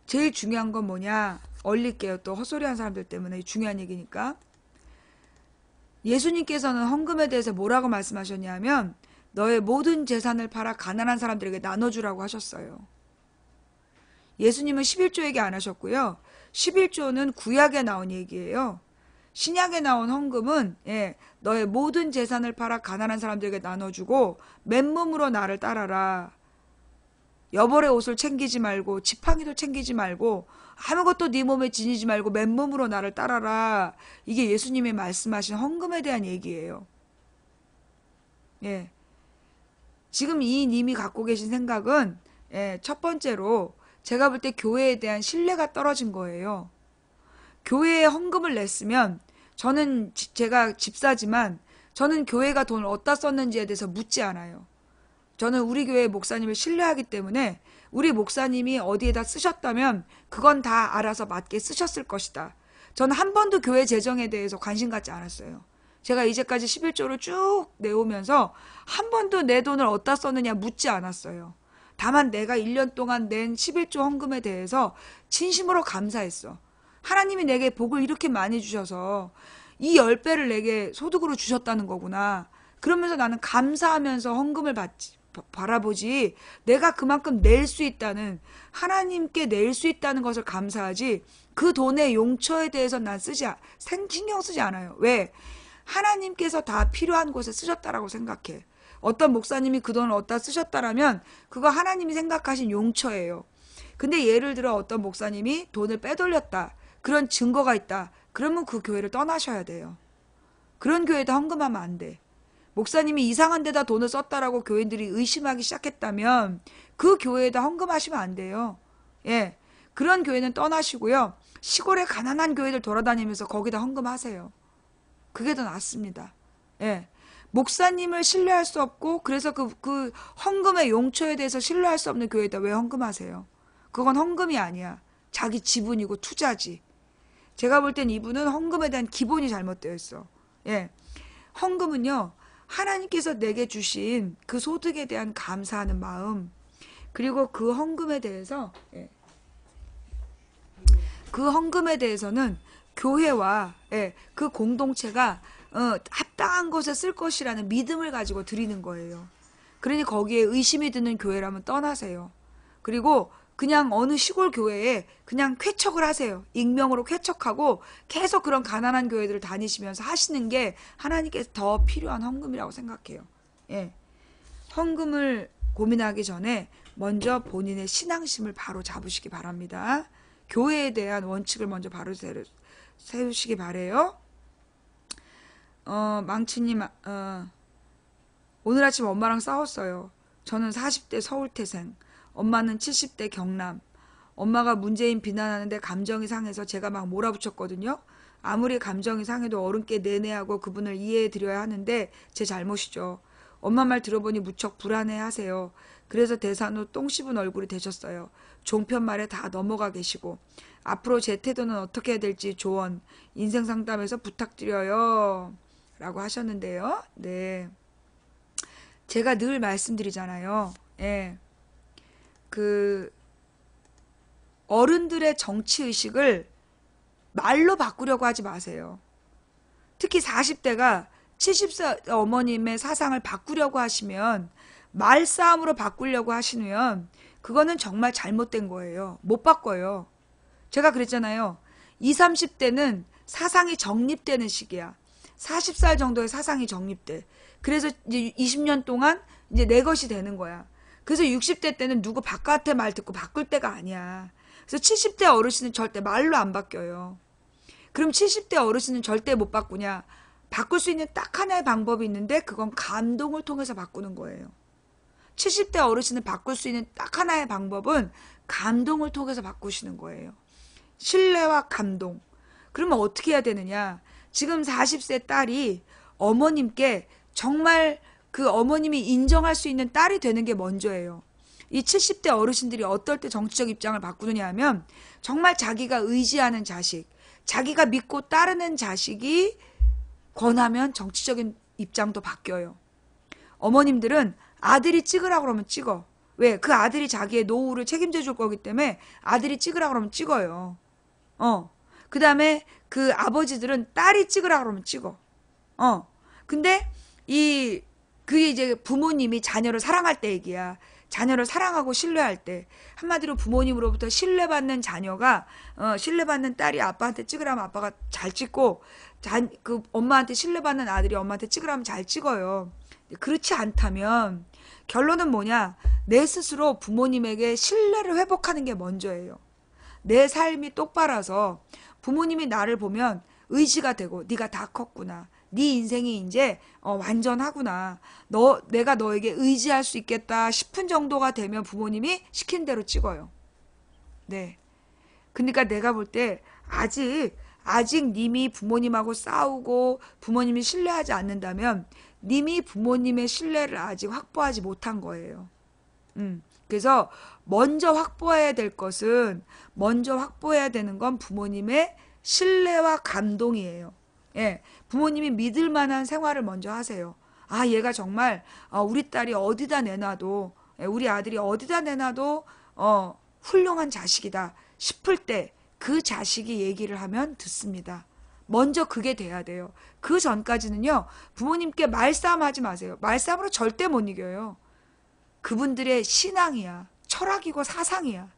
제일 중요한 건 뭐냐? 얼릴게요. 또 헛소리하는 사람들 때문에 중요한 얘기니까. 예수님께서는 헌금에 대해서 뭐라고 말씀하셨냐면, 너의 모든 재산을 팔아 가난한 사람들에게 나눠주라고 하셨어요. 예수님은 11조 얘기 안 하셨고요. 11조는 구약에 나온 얘기예요. 신약에 나온 헌금은 너의 모든 재산을 팔아 가난한 사람들에게 나눠주고 맨몸으로 나를 따라라. 여벌의 옷을 챙기지 말고 지팡이도 챙기지 말고 아무것도 네 몸에 지니지 말고 맨몸으로 나를 따라라. 이게 예수님이 말씀하신 헌금에 대한 얘기예요. 예. 지금 이 님이 갖고 계신 생각은 첫 번째로 제가 볼 때 교회에 대한 신뢰가 떨어진 거예요. 교회에 헌금을 냈으면, 제가 집사지만 저는 교회가 돈을 어디다 썼는지에 대해서 묻지 않아요. 저는 우리 교회 목사님을 신뢰하기 때문에 우리 목사님이 어디에다 쓰셨다면 그건 다 알아서 맞게 쓰셨을 것이다. 저는 한 번도 교회 재정에 대해서 관심 갖지 않았어요. 제가 이제까지 11조를 쭉 내오면서 한 번도 내 돈을 어디다 썼느냐 묻지 않았어요. 다만 내가 1년 동안 낸 11조 헌금에 대해서 진심으로 감사했어. 하나님이 내게 복을 이렇게 많이 주셔서 이 10배를 내게 소득으로 주셨다는 거구나. 그러면서 나는 감사하면서 헌금을 바라보지, 내가 그만큼 낼 수 있다는, 하나님께 낼 수 있다는 것을 감사하지, 그 돈의 용처에 대해서 난 신경 쓰지 않아요. 왜? 하나님께서 다 필요한 곳에 쓰셨다라고 생각해. 어떤 목사님이 그 돈을 어디다 쓰셨다라면 그거 하나님이 생각하신 용처예요. 근데 예를 들어 어떤 목사님이 돈을 빼돌렸다, 그런 증거가 있다, 그러면 그 교회를 떠나셔야 돼요. 그런 교회에다 헌금하면 안 돼. 목사님이 이상한 데다 돈을 썼다라고 교인들이 의심하기 시작했다면 그 교회에다 헌금하시면 안 돼요. 예, 그런 교회는 떠나시고요. 시골의 가난한 교회들 돌아다니면서 거기다 헌금하세요. 그게 더 낫습니다. 예. 목사님을 신뢰할 수 없고, 그래서 그 헌금의 용처에 대해서 신뢰할 수 없는 교회에다 왜 헌금하세요? 그건 헌금이 아니야. 자기 지분이고 투자지. 제가 볼 땐 이분은 헌금에 대한 기본이 잘못되어 있어. 예. 헌금은요, 하나님께서 내게 주신 그 소득에 대한 감사하는 마음, 그리고 그 헌금에 대해서 그 헌금에 대해서는 교회와 그 공동체가 합당한 곳에 쓸 것이라는 믿음을 가지고 드리는 거예요. 그러니 거기에 의심이 드는 교회라면 떠나세요. 그리고 그냥 어느 시골 교회에 그냥 쾌척을 하세요. 익명으로 쾌척하고 계속 그런 가난한 교회들을 다니시면서 하시는 게 하나님께서 더 필요한 헌금이라고 생각해요. 예. 헌금을 고민하기 전에 먼저 본인의 신앙심을 바로 잡으시기 바랍니다. 교회에 대한 원칙을 먼저 바로 세우시기 바래요. 망치님, 오늘 아침 엄마랑 싸웠어요. 저는 40대 서울태생, 엄마는 70대 경남. 엄마가 문재인 비난하는데 감정이 상해서 제가 막 몰아붙였거든요. 아무리 감정이 상해도 어른께 내내하고 그분을 이해해드려야 하는데 제 잘못이죠. 엄마 말 들어보니 무척 불안해하세요. 그래서 대산 후 똥 씹은 얼굴이 되셨어요. 종편 말에 다 넘어가 계시고 앞으로 제 태도는 어떻게 해야 될지 조언, 인생 상담에서 부탁드려요. 라고 하셨는데요. 네. 제가 늘 말씀드리잖아요. 예. 그 어른들의 정치의식을 말로 바꾸려고 하지 마세요. 특히 40대가 70세 어머님의 사상을 바꾸려고 하시면, 말싸움으로 바꾸려고 하시면 그거는 정말 잘못된 거예요. 못 바꿔요. 제가 그랬잖아요. 20, 30대는 사상이 정립되는 시기야. 40살 정도의 사상이 정립돼. 그래서 이제 20년 동안 이제 내 것이 되는 거야. 그래서 60대 때는 누구 바깥의 말 듣고 바꿀 때가 아니야. 그래서 70대 어르신은 절대 말로 안 바뀌어요. 그럼 70대 어르신은 절대 못 바꾸냐? 바꿀 수 있는 딱 하나의 방법이 있는데 그건 감동을 통해서 바꾸는 거예요. 70대 어르신을 바꿀 수 있는 딱 하나의 방법은 감동을 통해서 바꾸시는 거예요. 신뢰와 감동. 그러면 어떻게 해야 되느냐? 지금 40세 딸이 어머님께 정말 그 어머님이 인정할 수 있는 딸이 되는 게 먼저예요. 이 70대 어르신들이 어떨 때 정치적 입장을 바꾸느냐 하면 정말 자기가 의지하는 자식, 자기가 믿고 따르는 자식이 권하면 정치적인 입장도 바뀌어요. 어머님들은 아들이 찍으라고 그러면 찍어. 왜? 그 아들이 자기의 노후를 책임져 줄 거기 때문에 아들이 찍으라고 그러면 찍어요. 그 다음에 그 아버지들은 딸이 찍으라고 그러면 찍어. 근데 그게 이제 부모님이 자녀를 사랑할 때 얘기야. 자녀를 사랑하고 신뢰할 때. 한마디로 부모님으로부터 신뢰받는 자녀가, 신뢰받는 딸이 아빠한테 찍으라면 아빠가 잘 찍고, 그 엄마한테 신뢰받는 아들이 엄마한테 찍으라면 잘 찍어요. 그렇지 않다면, 결론은 뭐냐? 내 스스로 부모님에게 신뢰를 회복하는 게 먼저예요. 내 삶이 똑바라서 부모님이 나를 보면 의지가 되고, 네가 다 컸구나. 네 인생이 이제 완전하구나. 내가 너에게 의지할 수 있겠다 싶은 정도가 되면 부모님이 시킨 대로 찍어요. 네. 그러니까 내가 볼 때 아직 님이 부모님하고 싸우고 부모님이 신뢰하지 않는다면 님이 부모님의 신뢰를 아직 확보하지 못한 거예요. 그래서 먼저 확보해야 되는 건 부모님의 신뢰와 감동이에요. 예, 부모님이 믿을 만한 생활을 먼저 하세요. 아, 얘가 정말 우리 딸이 어디다 내놔도, 우리 아들이 어디다 내놔도 훌륭한 자식이다 싶을 때 그 자식이 얘기를 하면 듣습니다. 먼저 그게 돼야 돼요. 그 전까지는요, 부모님께 말싸움하지 마세요. 말싸움으로 절대 못 이겨요. 그분들의 신앙이야. 철학이고 사상이야.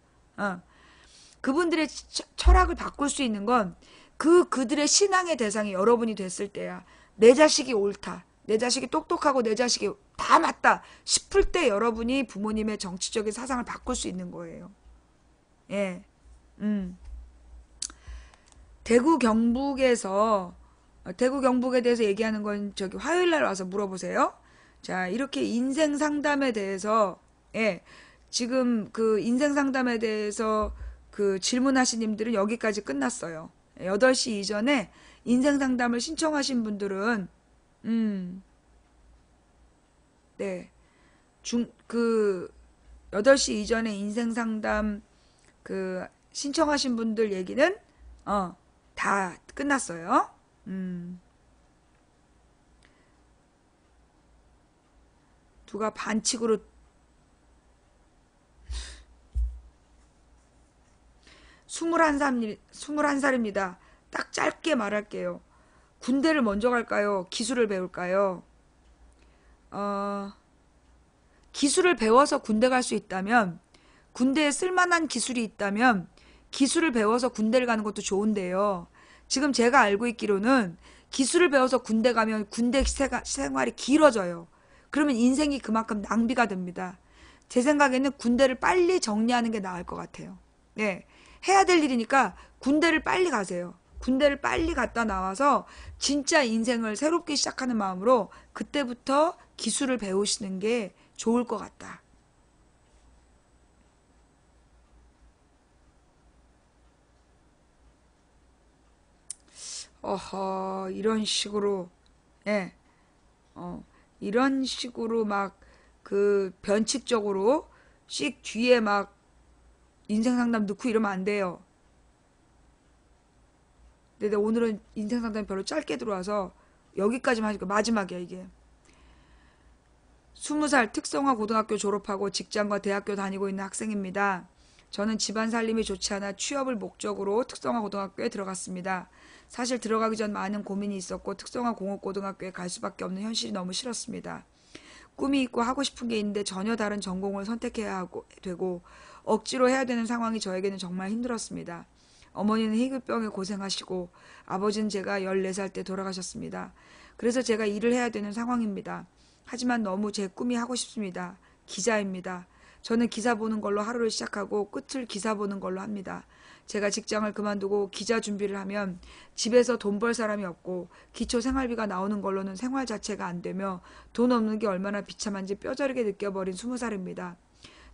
그분들의 철학을 바꿀 수 있는 건 그들의 신앙의 대상이 여러분이 됐을 때야. 내 자식이 옳다. 내 자식이 똑똑하고 내 자식이 다 맞다 싶을 때 여러분이 부모님의 정치적인 사상을 바꿀 수 있는 거예요. 예. 대구 경북에 대해서 얘기하는 건 저기 화요일 날 와서 물어보세요. 자, 이렇게 인생 상담에 대해서, 예. 지금 그 인생 상담에 대해서 그 질문하신 님들은 여기까지 끝났어요. 8시 이전에 인생 상담을 신청하신 분들은, 네. 8시 이전에 인생 상담 신청하신 분들 얘기는, 다 끝났어요. 누가 반칙으로 21살입니다. 딱 짧게 말할게요. 군대를 먼저 갈까요? 기술을 배울까요? 기술을 배워서 군대 갈 수 있다면, 군대에 쓸만한 기술이 있다면 기술을 배워서 군대를 가는 것도 좋은데요. 지금 제가 알고 있기로는 기술을 배워서 군대 가면 군대 생활이 길어져요. 그러면 인생이 그만큼 낭비가 됩니다. 제 생각에는 군대를 빨리 정리하는 게 나을 것 같아요. 네, 해야 될 일이니까 군대를 빨리 가세요. 군대를 빨리 갔다 나와서 진짜 인생을 새롭게 시작하는 마음으로 그때부터 기술을 배우시는 게 좋을 것 같다. 어허, 이런 식으로, 예, 이런 식으로 막 그 변칙적으로 씩 뒤에 막 인생 상담 넣고 이러면 안 돼요. 근데 오늘은 인생 상담이 별로 짧게 들어와서 여기까지만 하니까 마지막이야, 이게. 20살 특성화 고등학교 졸업하고 직장과 대학교 다니고 있는 학생입니다. 저는 집안 살림이 좋지 않아 취업을 목적으로 특성화 고등학교에 들어갔습니다. 사실 들어가기 전 많은 고민이 있었고 특성화 공업고등학교에 갈 수밖에 없는 현실이 너무 싫었습니다. 꿈이 있고 하고 싶은 게 있는데 전혀 다른 전공을 선택해야 되고 억지로 해야 되는 상황이 저에게는 정말 힘들었습니다. 어머니는 희귀병에 고생하시고 아버지는 제가 14살 때 돌아가셨습니다. 그래서 제가 일을 해야 되는 상황입니다. 하지만 너무 제 꿈이 하고 싶습니다. 기자입니다. 저는 기사 보는 걸로 하루를 시작하고 끝을 기사 보는 걸로 합니다. 제가 직장을 그만두고 기자 준비를 하면 집에서 돈 벌 사람이 없고 기초 생활비가 나오는 걸로는 생활 자체가 안 되며 돈 없는 게 얼마나 비참한지 뼈저리게 느껴버린 20살입니다.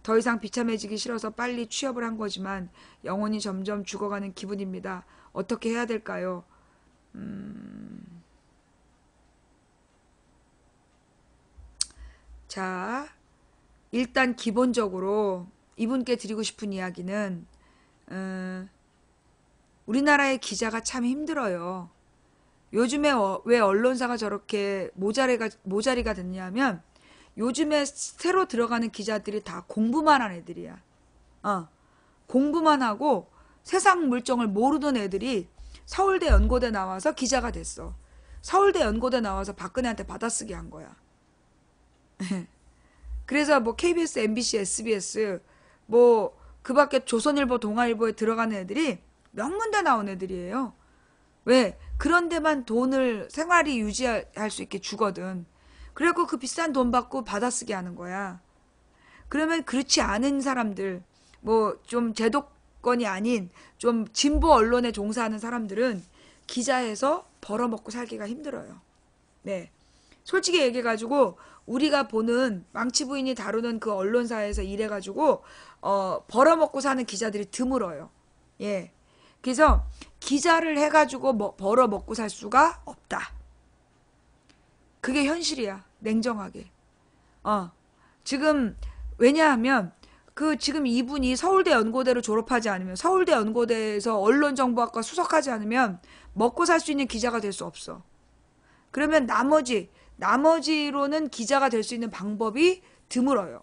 더 이상 비참해지기 싫어서 빨리 취업을 한 거지만 영혼이 점점 죽어가는 기분입니다. 어떻게 해야 될까요? 자, 일단 기본적으로 이분께 드리고 싶은 이야기는 우리나라의 기자가 참 힘들어요. 요즘에 왜 언론사가 저렇게 모자리가 됐냐면 요즘에 새로 들어가는 기자들이 다 공부만 한 애들이야. 공부만 하고 세상 물정을 모르던 애들이 서울대 연고대 나와서 기자가 됐어. 서울대 연고대 나와서 박근혜한테 받아쓰기 한 거야. 그래서 뭐 KBS, MBC, SBS 뭐 그 밖에 조선일보, 동아일보에 들어가는 애들이 명문대 나온 애들이에요. 왜? 그런 데만 돈을 생활이 유지할 수 있게 주거든. 그래갖고 그 비싼 돈 받고 받아쓰기 하는 거야. 그러면 그렇지 않은 사람들, 뭐 좀 제도권이 아닌 좀 진보 언론에 종사하는 사람들은 기자에서 벌어먹고 살기가 힘들어요. 네. 솔직히 얘기해가지고 우리가 보는 망치 부인이 다루는 그 언론사에서 일해가지고 벌어먹고 사는 기자들이 드물어요. 예. 그래서 기자를 해가지고 벌어먹고 살 수가 없다. 그게 현실이야. 냉정하게. 지금 왜냐하면 지금 이분이 서울대 연고대로 졸업하지 않으면 서울대 연고대에서 언론정보학과 수석하지 않으면 먹고 살 수 있는 기자가 될 수 없어. 그러면 나머지로는 기자가 될 수 있는 방법이 드물어요.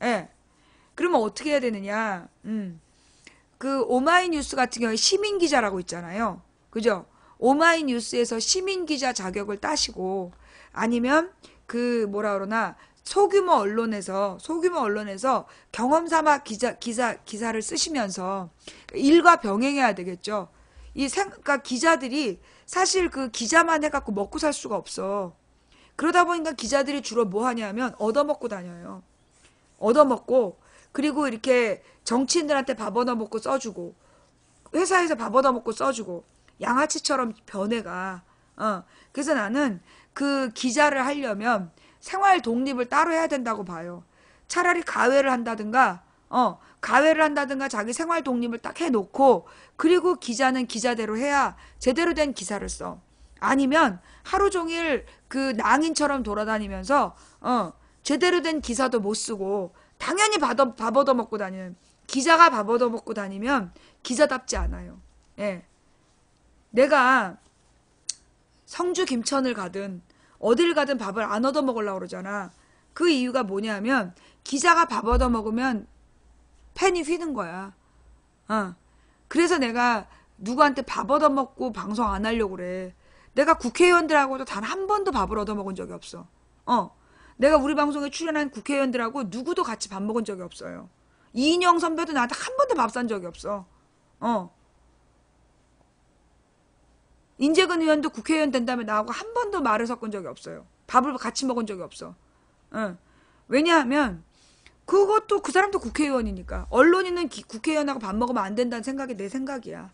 예. 그러면 어떻게 해야 되느냐? 그 오마이뉴스 같은 경우에 시민기자라고 있잖아요. 그죠? 오마이뉴스에서 시민기자 자격을 따시고 아니면 그 뭐라 그러나 소규모 언론에서 경험 삼아 기사를 쓰시면서 일과 병행해야 되겠죠. 그러니까 기자들이 사실 그 기자만 해갖고 먹고 살 수가 없어. 그러다 보니까 기자들이 주로 뭐 하냐면 얻어먹고 다녀요. 얻어먹고 그리고 이렇게 정치인들한테 밥 얻어먹고 써주고 회사에서 밥 얻어먹고 써주고 양아치처럼 변해가. 그래서 나는 그 기자를 하려면 생활 독립을 따로 해야 된다고 봐요. 차라리 가외를 한다든가 자기 생활 독립을 딱 해놓고 그리고 기자는 기자대로 해야 제대로 된 기사를 써. 아니면 하루 종일 그 낭인처럼 돌아다니면서 제대로 된 기사도 못 쓰고 당연히 밥 얻어먹고 다니는 기자가 밥 얻어먹고 다니면 기자답지 않아요. 예. 내가 성주 김천을 가든 어딜 가든 밥을 안 얻어먹으려고 그러잖아. 그 이유가 뭐냐면 기자가 밥 얻어먹으면 팬이 휘는 거야. 그래서 내가 누구한테 밥 얻어먹고 방송 안 하려고 그래. 내가 국회의원들하고도 단 한 번도 밥을 얻어먹은 적이 없어. 내가 우리 방송에 출연한 국회의원들하고 누구도 같이 밥 먹은 적이 없어요. 이인영 선배도 나한테 한 번도 밥 산 적이 없어. 인재근 의원도 국회의원 된 다음에 나하고 한 번도 말을 섞은 적이 없어요. 밥을 같이 먹은 적이 없어. 왜냐하면 그것도 그 사람도 국회의원이니까. 언론인은 국회의원하고 밥 먹으면 안 된다는 생각이 내 생각이야.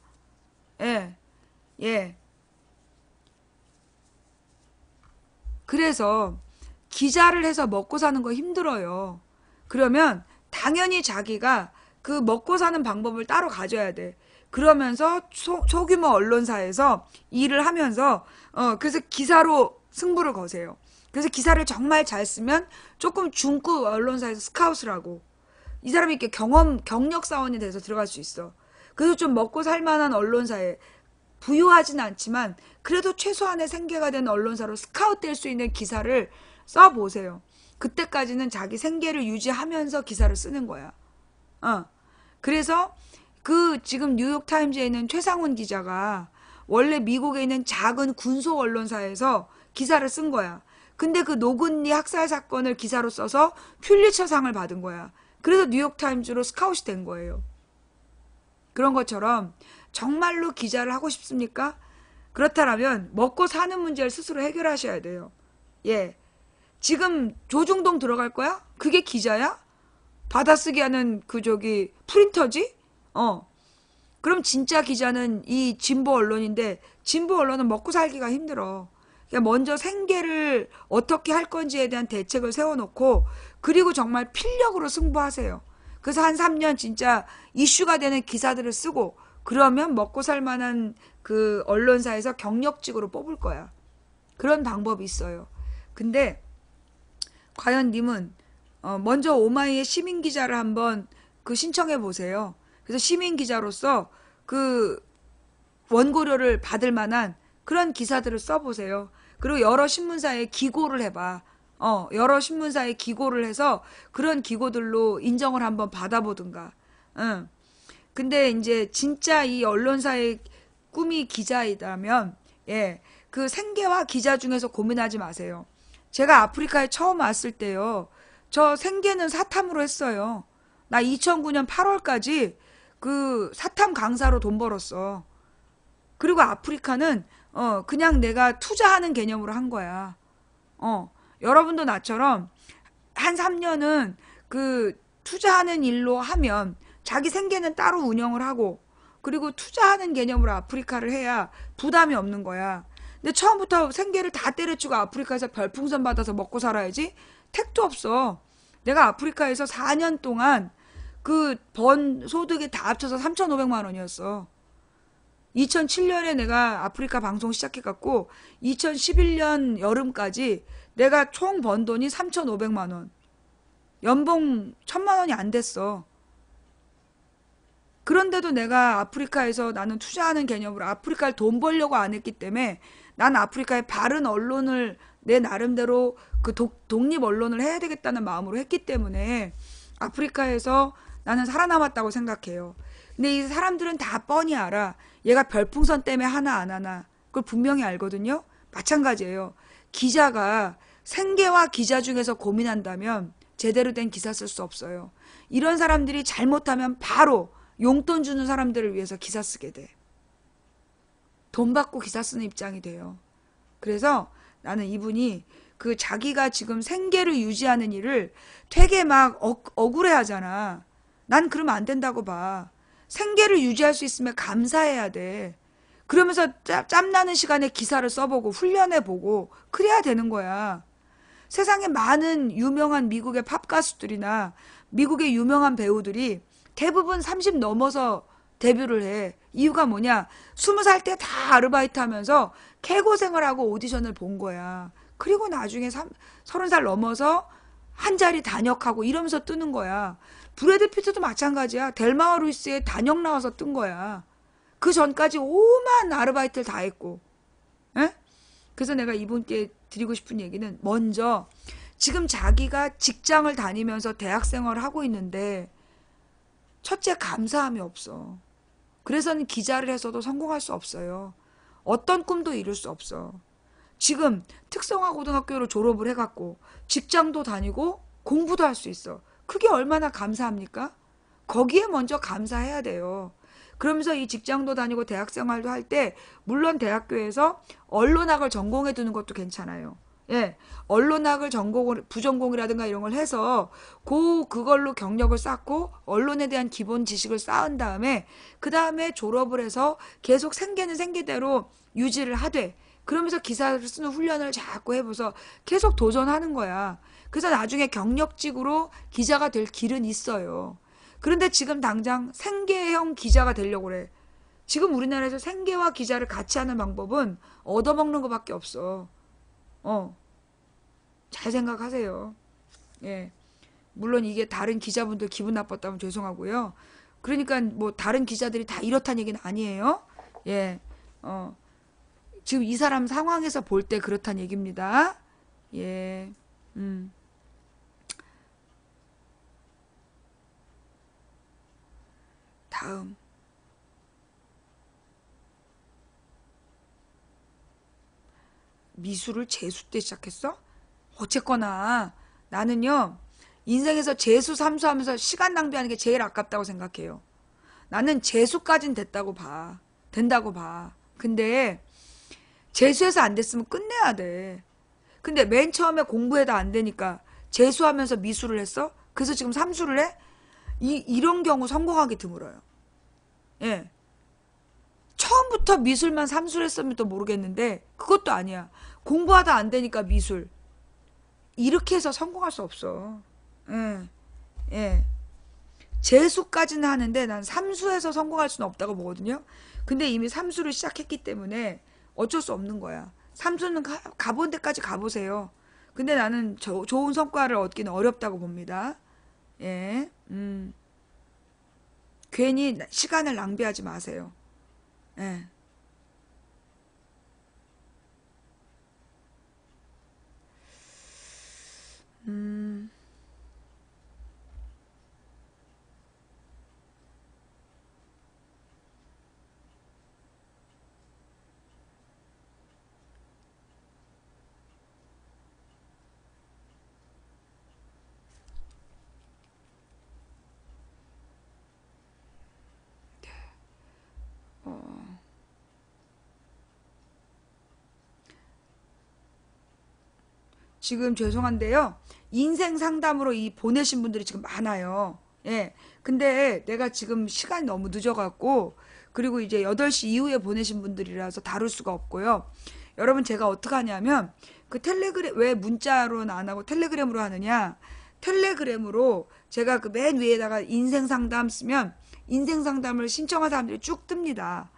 예. 예. 그래서 기자를 해서 먹고 사는 거 힘들어요. 그러면 당연히 자기가 그 먹고 사는 방법을 따로 가져야 돼. 그러면서 소규모 언론사에서 일을 하면서 그래서 기사로 승부를 거세요. 그래서 기사를 정말 잘 쓰면 조금 중급 언론사에서 스카웃을 하고 이 사람이 이렇게 경력 사원이 돼서 들어갈 수 있어. 그래서 좀 먹고 살만한 언론사에 부유하진 않지만 그래도 최소한의 생계가 되는 언론사로 스카웃 될 수 있는 기사를 써보세요. 그때까지는 자기 생계를 유지하면서 기사를 쓰는 거야. 그래서 그 지금 뉴욕타임즈에 있는 최상훈 기자가 원래 미국에 있는 작은 군소 언론사에서 기사를 쓴 거야. 근데 그 노근리 학살 사건을 기사로 써서 퓰리처상을 받은 거야. 그래서 뉴욕타임즈로 스카웃이 된 거예요. 그런 것처럼 정말로 기자를 하고 싶습니까? 그렇다면 먹고 사는 문제를 스스로 해결하셔야 돼요. 예. 지금 조중동 들어갈 거야? 그게 기자야? 받아쓰기 하는 프린터지? 그럼 진짜 기자는 이 진보 언론인데 진보 언론은 먹고 살기가 힘들어. 그러니까 먼저 생계를 어떻게 할 건지에 대한 대책을 세워놓고 그리고 정말 필력으로 승부하세요. 그래서 한 3년 진짜 이슈가 되는 기사들을 쓰고 그러면 먹고 살 만한 그 언론사에서 경력직으로 뽑을 거야. 그런 방법이 있어요. 근데 과연 님은 먼저 오마이의 시민기자를 한번 신청해 보세요. 그래서 시민기자로서 그 원고료를 받을 만한 그런 기사들을 써보세요. 그리고 여러 신문사에 기고를 해봐. 여러 신문사에 기고를 해서 그런 기고들로 인정을 한번 받아보든가. 근데 이제 진짜 이 언론사의 꿈이 기자이다면, 예, 그 생계와 기자 중에서 고민하지 마세요. 제가 아프리카에 처음 왔을 때요, 저 생계는 사탐으로 했어요. 나 2009년 8월까지 그 사탐 강사로 돈 벌었어. 그리고 아프리카는 그냥 내가 투자하는 개념으로 한 거야. 여러분도 나처럼 한 3년은 그 투자하는 일로 하면 자기 생계는 따로 운영을 하고 그리고 투자하는 개념으로 아프리카를 해야 부담이 없는 거야. 근데 처음부터 생계를 다 때려치고 아프리카에서 별풍선 받아서 먹고 살아야지? 택도 없어. 내가 아프리카에서 4년 동안 그 번 소득이 다 합쳐서 3,500만 원이었어. 2007년에 내가 아프리카 방송 시작해갖고 2011년 여름까지 내가 총 번 돈이 3,500만 원. 연봉 1,000만 원이 안 됐어. 그런데도 내가 아프리카에서 나는 투자하는 개념으로 아프리카를 돈 벌려고 안 했기 때문에 난 아프리카의 바른 언론을 내 나름대로 그 독립 언론을 해야 되겠다는 마음으로 했기 때문에 아프리카에서 나는 살아남았다고 생각해요. 근데 이 사람들은 다 뻔히 알아. 얘가 별풍선 때문에 하나 안 하나. 그걸 분명히 알거든요. 마찬가지예요. 기자가 생계와 기자 중에서 고민한다면 제대로 된 기사 쓸 수 없어요. 이런 사람들이 잘못하면 바로 용돈 주는 사람들을 위해서 기사 쓰게 돼. 돈 받고 기사 쓰는 입장이 돼요. 그래서 나는 이분이 그 자기가 지금 생계를 유지하는 일을 되게 막 억울해 하잖아. 난 그러면 안 된다고 봐. 생계를 유지할 수 있으면 감사해야 돼. 그러면서 짬나는 시간에 기사를 써보고 훈련해보고 그래야 되는 거야. 세상에 많은 유명한 미국의 팝 가수들이나 미국의 유명한 배우들이 대부분 30 넘어서 데뷔를 해. 이유가 뭐냐? 20살 때 다 아르바이트 하면서 개고생을 하고 오디션을 본 거야. 그리고 나중에 30살 넘어서 한 자리 단역하고 이러면서 뜨는 거야. 브래드 피트도 마찬가지야. 델마와 루이스에 단역 나와서 뜬 거야. 그 전까지 오만 아르바이트를 다 했고. 에? 그래서 내가 이분께 드리고 싶은 얘기는 먼저 지금 자기가 직장을 다니면서 대학생활을 하고 있는데 첫째 감사함이 없어. 그래서는 기자를 해서도 성공할 수 없어요. 어떤 꿈도 이룰 수 없어. 지금 특성화 고등학교로 졸업을 해갖고 직장도 다니고 공부도 할 수 있어. 그게 얼마나 감사합니까? 거기에 먼저 감사해야 돼요. 그러면서 이 직장도 다니고 대학 생활도 할 때 물론 대학교에서 언론학을 전공해 두는 것도 괜찮아요. 예, 언론학을 전공을 부전공이라든가 이런 걸 해서 그걸로 경력을 쌓고 언론에 대한 기본 지식을 쌓은 다음에 그 다음에 졸업을 해서 계속 생계는 생계대로 유지를 하되 그러면서 기사를 쓰는 훈련을 자꾸 해보서 계속 도전하는 거야. 그래서 나중에 경력직으로 기자가 될 길은 있어요. 그런데 지금 당장 생계형 기자가 되려고 그래. 지금 우리나라에서 생계와 기자를 같이 하는 방법은 얻어먹는 것밖에 없어. 잘 생각하세요. 예. 물론 이게 다른 기자분들 기분 나빴다면 죄송하고요. 그러니까 뭐 다른 기자들이 다 이렇다는 얘기는 아니에요. 예. 지금 이 사람 상황에서 볼 때 그렇다는 얘기입니다. 예. 다음. 미술을 재수 때 시작했어? 어쨌거나 나는요 인생에서 재수 삼수하면서 시간 낭비하는 게 제일 아깝다고 생각해요. 나는 재수까진 된다고 봐. 근데 재수해서 안 됐으면 끝내야 돼. 근데 맨 처음에 공부해도 안 되니까 재수하면서 미술을 했어? 그래서 지금 삼수를 해? 이런 경우 성공하기 드물어요. 예. 처음부터 미술만 삼수를 했으면 또 모르겠는데 그것도 아니야. 공부하다 안 되니까 미술. 이렇게 해서 성공할 수 없어. 예. 예. 재수까지는 하는데 난 삼수해서 성공할 수는 없다고 보거든요. 근데 이미 삼수를 시작했기 때문에 어쩔 수 없는 거야. 삼수는 가본 데까지 가보세요. 근데 나는 좋은 성과를 얻기는 어렵다고 봅니다. 예. 괜히 시간을 낭비하지 마세요. 예. 음, 지금 죄송한데요. 인생 상담으로 이 보내신 분들이 지금 많아요. 예. 근데 내가 지금 시간이 너무 늦어갖고, 그리고 이제 8시 이후에 보내신 분들이라서 다룰 수가 없고요. 여러분, 제가 어떻게 하냐면, 그 텔레그램, 왜 문자로는 안 하고 텔레그램으로 하느냐? 텔레그램으로 제가 그 맨 위에다가 인생 상담 쓰면, 인생 상담을 신청한 사람들이 쭉 뜹니다.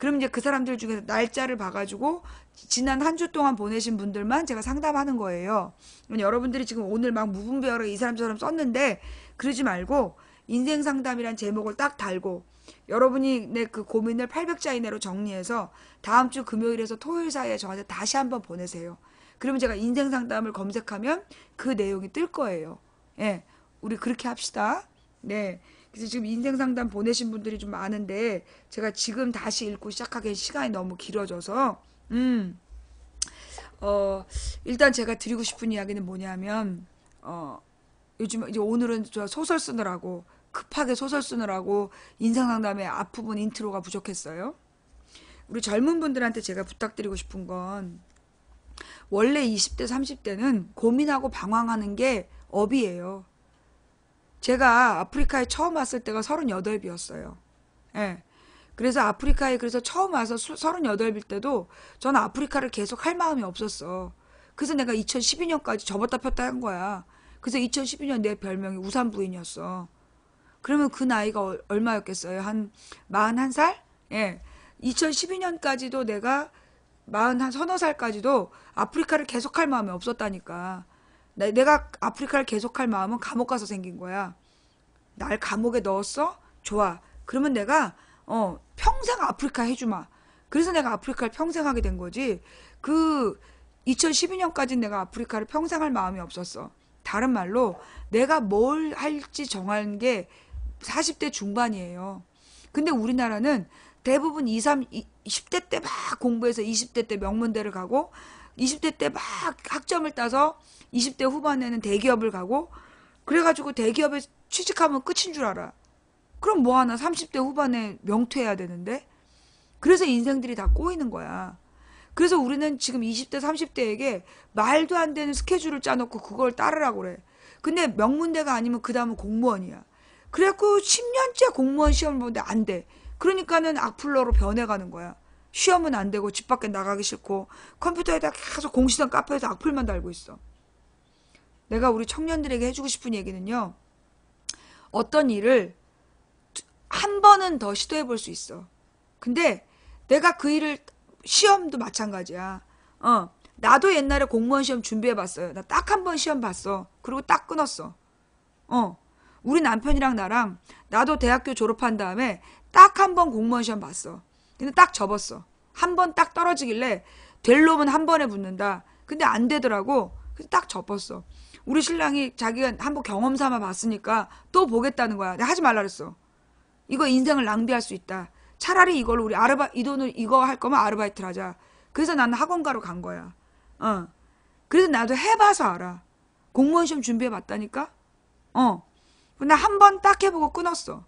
그럼 이제 그 사람들 중에서 날짜를 봐가지고 지난 한 주 동안 보내신 분들만 제가 상담하는 거예요. 여러분들이 지금 오늘 막 무분별하게 이 사람 저람 썼는데 그러지 말고 인생 상담이란 제목을 딱 달고 여러분이 내 그 고민을 800자 이내로 정리해서 다음 주 금요일에서 토요일 사이에 저한테 다시 한번 보내세요. 그러면 제가 인생 상담을 검색하면 그 내용이 뜰 거예요. 예, 우리 그렇게 합시다. 네. 그래서 지금 인생 상담 보내신 분들이 좀 많은데 제가 지금 다시 읽고 시작하기엔 시간이 너무 길어져서 어, 일단 제가 드리고 싶은 이야기는 뭐냐면 요즘 이제 오늘은 저 소설 쓰느라고 급하게 소설 쓰느라고 인생 상담의 앞부분 인트로가 부족했어요. 우리 젊은 분들한테 제가 부탁드리고 싶은 건 원래 20대 30대는 고민하고 방황하는 게 업이에요. 제가 아프리카에 처음 왔을 때가 38이었어요. 예. 그래서 아프리카에 그래서 처음 와서 38일 때도 저는 아프리카를 계속 할 마음이 없었어. 그래서 내가 2012년까지 접었다 폈다 한 거야. 그래서 2012년 내 별명이 우산 부인이었어. 그러면 그 나이가 얼마였겠어요? 한 41살? 예. 2012년까지도 내가 41 서너 살까지도 아프리카를 계속 할 마음이 없었다니까. 내가 아프리카를 계속할 마음은 감옥 가서 생긴 거야. 날 감옥에 넣었어? 좋아. 그러면 내가 평생 아프리카 해주마. 그래서 내가 아프리카를 평생 하게 된 거지. 그 2012년까지 내가 아프리카를 평생 할 마음이 없었어. 다른 말로 내가 뭘 할지 정한 게 40대 중반이에요. 근데 우리나라는 대부분 10대 때 막 공부해서 20대 때 명문대를 가고 20대 때 막 학점을 따서 20대 후반에는 대기업을 가고 그래가지고 대기업에 취직하면 끝인 줄 알아. 그럼 뭐하나 30대 후반에 명퇴해야 되는데? 그래서 인생들이 다 꼬이는 거야. 그래서 우리는 지금 20대 30대에게 말도 안 되는 스케줄을 짜놓고 그걸 따르라고 그래. 근데 명문대가 아니면 그 다음은 공무원이야. 그래갖고 10년째 공무원 시험을 보는데 안 돼. 그러니까는 악플러로 변해가는 거야. 시험은 안 되고 집 밖에 나가기 싫고 컴퓨터에다 계속 공시생 카페에서 악플만 달고 있어. 내가 우리 청년들에게 해주고 싶은 얘기는요. 어떤 일을 한 번은 더 시도해 볼 수 있어. 근데 내가 그 일을 시험도 마찬가지야. 나도 옛날에 공무원 시험 준비해 봤어요. 나 딱 한 번 시험 봤어. 그리고 딱 끊었어. 우리 남편이랑 나랑 나도 대학교 졸업한 다음에 딱 한 번 공무원 시험 봤어. 근데 딱 접었어. 한 번 딱 떨어지길래 될 놈은 한 번에 붙는다. 근데 안 되더라고. 그래서 딱 접었어. 우리 신랑이 자기가 한번 경험 삼아 봤으니까 또 보겠다는 거야. 내가 하지 말라 그랬어. 이거 인생을 낭비할 수 있다. 차라리 이걸로 우리 이 돈을 이거 할 거면 아르바이트를 하자. 그래서 나는 학원가로 간 거야. 그래서 나도 해봐서 알아. 공무원 시험 준비해 봤다니까? 나 한 번 딱 해보고 끊었어.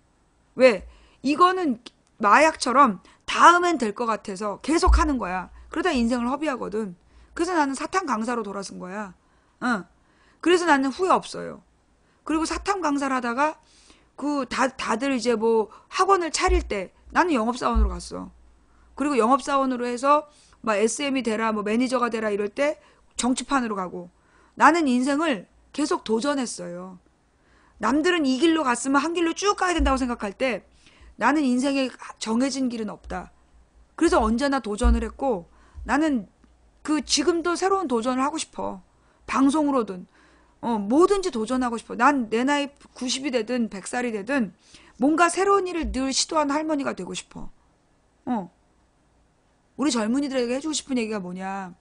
왜? 이거는 마약처럼 다음엔 될 것 같아서 계속 하는 거야. 그러다 인생을 허비하거든. 그래서 나는 사탕 강사로 돌아선 거야. 그래서 나는 후회 없어요. 그리고 사탕 강사를 하다가 다들 이제 뭐 학원을 차릴 때 나는 영업사원으로 갔어. 그리고 영업사원으로 해서 막 SM이 되라, 뭐 매니저가 되라 이럴 때 정치판으로 가고 나는 인생을 계속 도전했어요. 남들은 이 길로 갔으면 한 길로 쭉 가야 된다고 생각할 때 나는 인생에 정해진 길은 없다. 그래서 언제나 도전을 했고 나는 지금도 새로운 도전을 하고 싶어. 방송으로든 뭐든지 도전하고 싶어. 난 내 나이 90이 되든 100살이 되든 뭔가 새로운 일을 늘 시도하는 할머니가 되고 싶어. 우리 젊은이들에게 해주고 싶은 얘기가 뭐냐.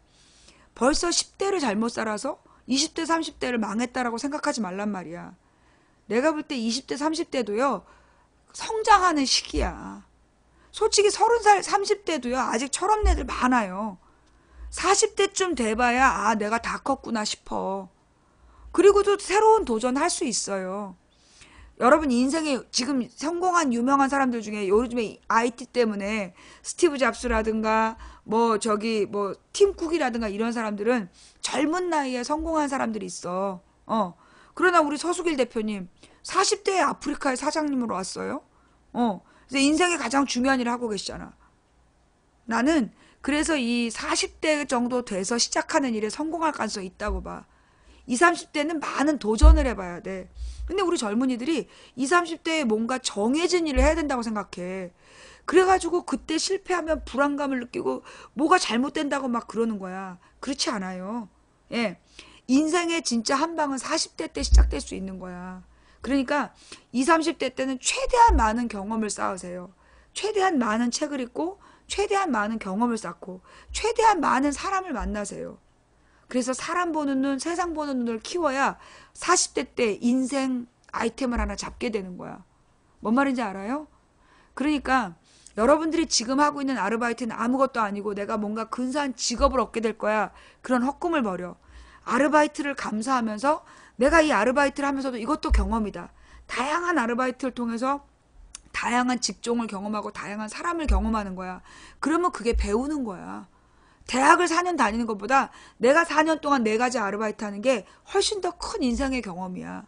벌써 10대를 잘못 살아서 20대 30대를 망했다라고 생각하지 말란 말이야. 내가 볼 때 20대 30대도요. 성장하는 시기야. 솔직히 30살 30대도요. 아직 철없는 애들 많아요. 40대쯤 돼봐야 내가 다 컸구나 싶어. 그리고도 새로운 도전할 수 있어요. 여러분 인생에 지금 성공한 유명한 사람들 중에 요즘에 IT 때문에 스티브 잡스라든가 뭐 팀 쿡이라든가 이런 사람들은 젊은 나이에 성공한 사람들이 있어. 그러나 우리 서수길 대표님 40대에 아프리카의 사장님으로 왔어요. 그래서 인생의 가장 중요한 일을 하고 계시잖아. 나는 그래서 이 40대 정도 돼서 시작하는 일에 성공할 가능성이 있다고 봐. 20, 30대는 많은 도전을 해봐야 돼. 근데 우리 젊은이들이 20, 30대에 뭔가 정해진 일을 해야 된다고 생각해. 그래가지고 그때 실패하면 불안감을 느끼고 뭐가 잘못된다고 막 그러는 거야. 그렇지 않아요. 예. 인생의 진짜 한 방은 40대 때 시작될 수 있는 거야. 그러니까 20, 30대 때는 최대한 많은 경험을 쌓으세요. 최대한 많은 책을 읽고 최대한 많은 경험을 쌓고 최대한 많은 사람을 만나세요. 그래서 사람 보는 눈, 세상 보는 눈을 키워야 40대 때 인생 아이템을 하나 잡게 되는 거야. 뭔 말인지 알아요? 그러니까 여러분들이 지금 하고 있는 아르바이트는 아무것도 아니고 내가 뭔가 근사한 직업을 얻게 될 거야. 그런 헛꿈을 버려. 아르바이트를 감사하면서 내가 이 아르바이트를 하면서도 이것도 경험이다. 다양한 아르바이트를 통해서 다양한 직종을 경험하고 다양한 사람을 경험하는 거야. 그러면 그게 배우는 거야. 대학을 4년 다니는 것보다 내가 4년 동안 4가지 아르바이트 하는 게 훨씬 더 큰 인생의 경험이야.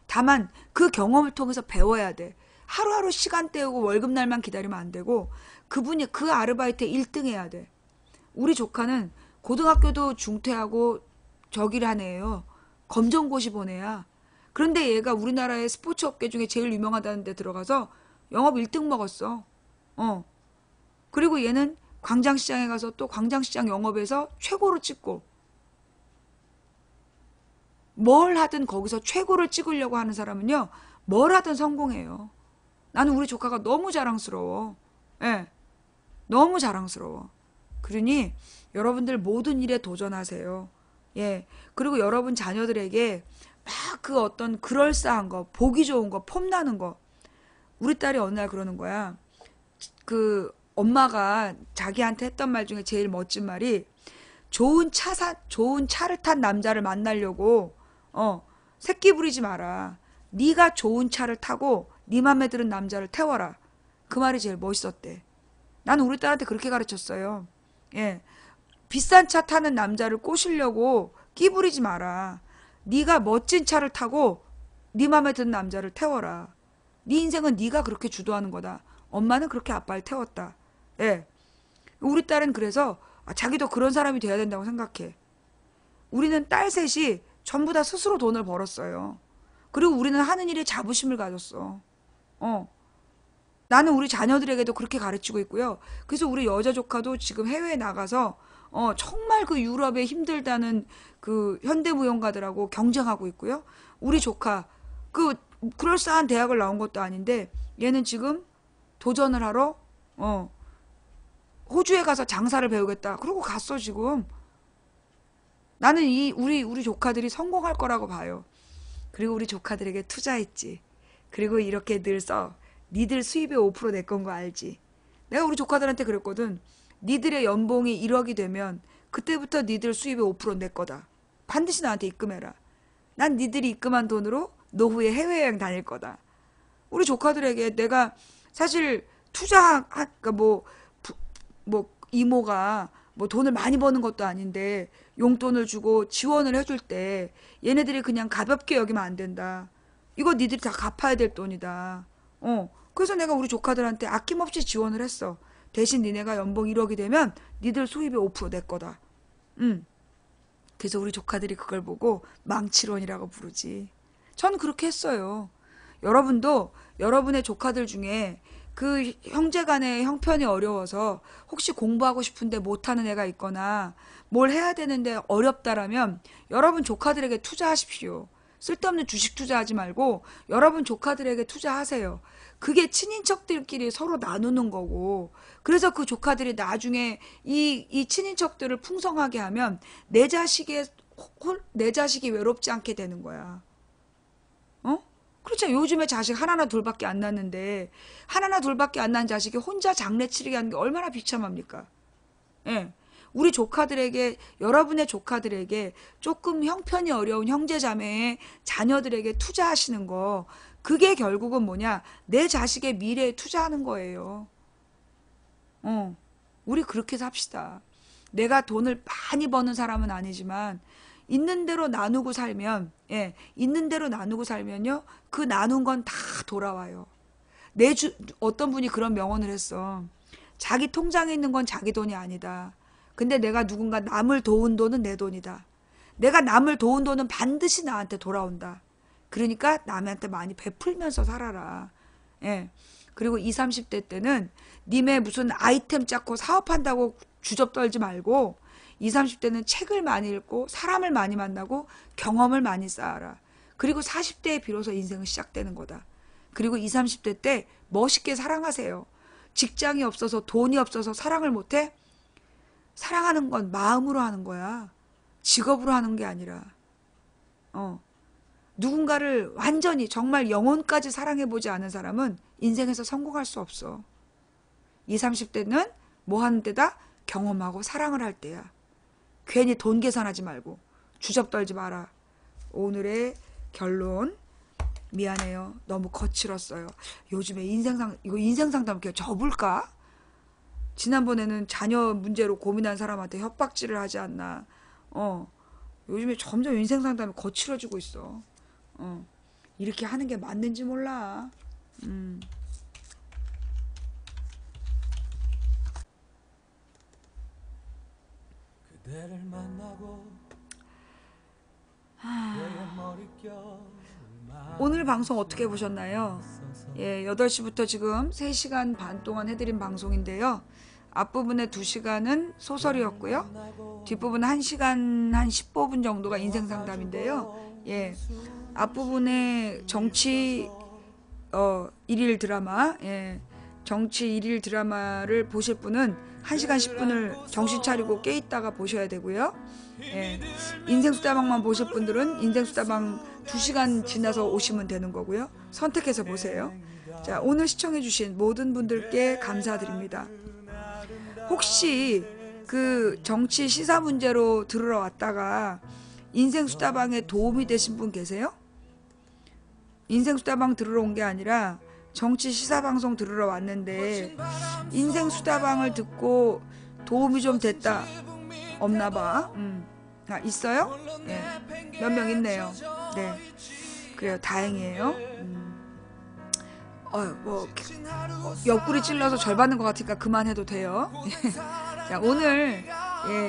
다만 그 경험을 통해서 배워야 돼. 하루하루 시간 때우고 월급날만 기다리면 안 되고 그분이 그 아르바이트에 1등 해야 돼. 우리 조카는 고등학교도 중퇴하고 저기를 한 애예요. 검정고시 본 애야. 그런데 얘가 우리나라의 스포츠 업계 중에 제일 유명하다는 데 들어가서 영업 1등 먹었어. 그리고 얘는 광장시장에 가서 또 광장시장 영업에서 최고를 찍고 뭘 하든 거기서 최고를 찍으려고 하는 사람은요. 뭘 하든 성공해요. 나는 우리 조카가 너무 자랑스러워. 예, 너무 자랑스러워. 그러니 여러분들 모든 일에 도전하세요. 예, 그리고 여러분 자녀들에게 막 그 어떤 그럴싸한 거, 보기 좋은 거, 폼나는 거 우리 딸이 어느 날 그러는 거야. 그 엄마가 자기한테 했던 말 중에 제일 멋진 말이, 좋은 차를 탄 남자를 만나려고 새끼 부리지 마라. 네가 좋은 차를 타고 네 맘에 드는 남자를 태워라. 그 말이 제일 멋있었대. 나는 우리 딸한테 그렇게 가르쳤어요. 예. 비싼 차 타는 남자를 꼬시려고 끼 부리지 마라. 네가 멋진 차를 타고 네 맘에 드는 남자를 태워라. 네 인생은 네가 그렇게 주도하는 거다. 엄마는 그렇게 아빠를 태웠다. 예. 우리 딸은 그래서 자기도 그런 사람이 돼야 된다고 생각해. 우리는 딸 셋이 전부 다 스스로 돈을 벌었어요. 그리고 우리는 하는 일에 자부심을 가졌어. 어. 나는 우리 자녀들에게도 그렇게 가르치고 있고요. 그래서 우리 여자 조카도 지금 해외에 나가서 정말 그 유럽에 힘들다는 그 현대무용가들하고 경쟁하고 있고요. 우리 조카 그 그럴싸한 대학을 나온 것도 아닌데 얘는 지금 도전을 하러 호주에 가서 장사를 배우겠다. 그러고 갔어 지금. 나는 우리 조카들이 성공할 거라고 봐요. 그리고 우리 조카들에게 투자했지. 그리고 이렇게 늘 써. 니들 수입의 5% 내 건 거 알지? 내가 우리 조카들한테 그랬거든. 니들의 연봉이 1억이 되면 그때부터 니들 수입의 5%내 거다. 반드시 나한테 입금해라. 난 니들이 입금한 돈으로 노후에 해외여행 다닐 거다. 우리 조카들에게 내가 사실 그러니까 뭐 이모가 뭐 돈을 많이 버는 것도 아닌데 용돈을 주고 지원을 해줄 때 얘네들이 그냥 가볍게 여기면 안 된다. 이거 니들이 다 갚아야 될 돈이다. 그래서 내가 우리 조카들한테 아낌없이 지원을 했어. 대신 니네가 연봉 1억이 되면 니들 수입의 5%내 거다. 그래서 우리 조카들이 그걸 보고 망치론이라고 부르지. 전 그렇게 했어요. 여러분도 여러분의 조카들 중에 그 형제 간의 형편이 어려워서 혹시 공부하고 싶은데 못하는 애가 있거나 뭘 해야 되는데 어렵다라면 여러분 조카들에게 투자하십시오. 쓸데없는 주식 투자하지 말고 여러분 조카들에게 투자하세요. 그게 친인척들끼리 서로 나누는 거고, 그래서 그 조카들이 나중에 이 친인척들을 풍성하게 하면 내 자식이 외롭지 않게 되는 거야. 그렇죠. 요즘에 자식 하나나 둘밖에 안 낳는데 하나나 둘밖에 안 낳은 자식이 혼자 장례 치르게 하는 게 얼마나 비참합니까? 예. 우리 조카들에게, 여러분의 조카들에게 조금 형편이 어려운 형제자매의 자녀들에게 투자하시는 거, 그게 결국은 뭐냐? 내 자식의 미래에 투자하는 거예요. 우리 그렇게 삽시다. 내가 돈을 많이 버는 사람은 아니지만 있는 대로 나누고 살면, 있는 대로 나누고 살면요, 그 나눈 건 다 돌아와요. 어떤 분이 그런 명언을 했어. 자기 통장에 있는 건 자기 돈이 아니다. 근데 내가 누군가 남을 도운 돈은 내 돈이다. 내가 남을 도운 돈은 반드시 나한테 돌아온다. 그러니까 남한테 많이 베풀면서 살아라. 예. 그리고 20, 30대 때는 님의 무슨 아이템 쌓고 사업한다고 주접 떨지 말고 20, 30대는 책을 많이 읽고 사람을 많이 만나고 경험을 많이 쌓아라. 그리고 40대에 비로소 인생은 시작되는 거다. 그리고 20, 30대 때 멋있게 사랑하세요. 직장이 없어서 돈이 없어서 사랑을 못해? 사랑하는 건 마음으로 하는 거야. 직업으로 하는 게 아니라. 누군가를 완전히 정말 영혼까지 사랑해보지 않은 사람은 인생에서 성공할 수 없어. 20, 30대는 뭐 하는 때다? 경험하고 사랑을 할 때야. 괜히 돈 계산하지 말고 주접 떨지 마라. 오늘의 결론, 미안해요. 너무 거칠었어요. 요즘에 이거 인생상담 이렇게 접을까? 지난번에는 자녀 문제로 고민한 사람한테 협박질을 하지 않나. 요즘에 점점 인생상담이 거칠어지고 있어. 이렇게 하는 게 맞는지 몰라. 그대를 만나고 오늘 방송 어떻게 보셨나요? 예, 8시부터 지금 3시간 반 동안 해드린 방송인데요. 앞부분에 2시간은 소설이었고요. 뒷부분 1시간 한 15분 정도가 인생상담인데요. 예, 앞부분에 정치 일일 드라마, 정치 일일 드라마를 보실 분은 1시간 10분을 정신 차리고 깨 있다가 보셔야 되고요. 인생수다방만 보실 분들은 인생수다방 2시간 지나서 오시면 되는 거고요. 선택해서 보세요. 자, 오늘 시청해주신 모든 분들께 감사드립니다. 혹시 그 정치 시사 문제로 들으러 왔다가 인생수다방에 도움이 되신 분 계세요? 인생수다방 들으러 온 게 아니라 정치 시사 방송 들으러 왔는데 인생수다방을 듣고 도움이 좀 됐다. 없나 봐. 아, 있어요? 예. 몇 명 있네요. 네. 그래요. 다행이에요. 옆구리 찔러서 절 받는 것 같으니까 그만해도 돼요. 자, 오늘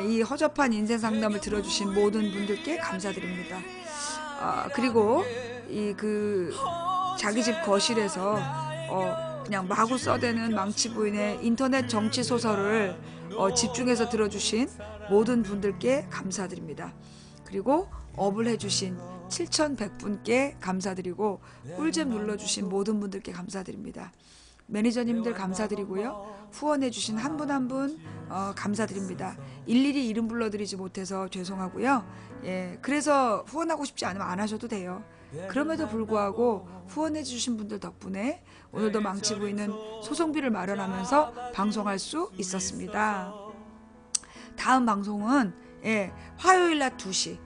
이 허접한 인생 상담을 들어주신 모든 분들께 감사드립니다. 그리고 자기 집 거실에서 그냥 마구 써대는 망치 부인의 인터넷 정치 소설을 집중해서 들어주신 모든 분들께 감사드립니다. 그리고 업을 해주신 7,100분께 감사드리고 꿀잼 눌러주신 모든 분들께 감사드립니다. 매니저님들 감사드리고요. 후원해주신 한 분 한 분 감사드립니다. 일일이 이름 불러드리지 못해서 죄송하고요. 예, 그래서 후원하고 싶지 않으면 안 하셔도 돼요. 그럼에도 불구하고 후원해주신 분들 덕분에 오늘도 망치 부인은 소송비를 마련하면서 방송할 수 있었습니다. 다음 방송은 화요일 낮 2시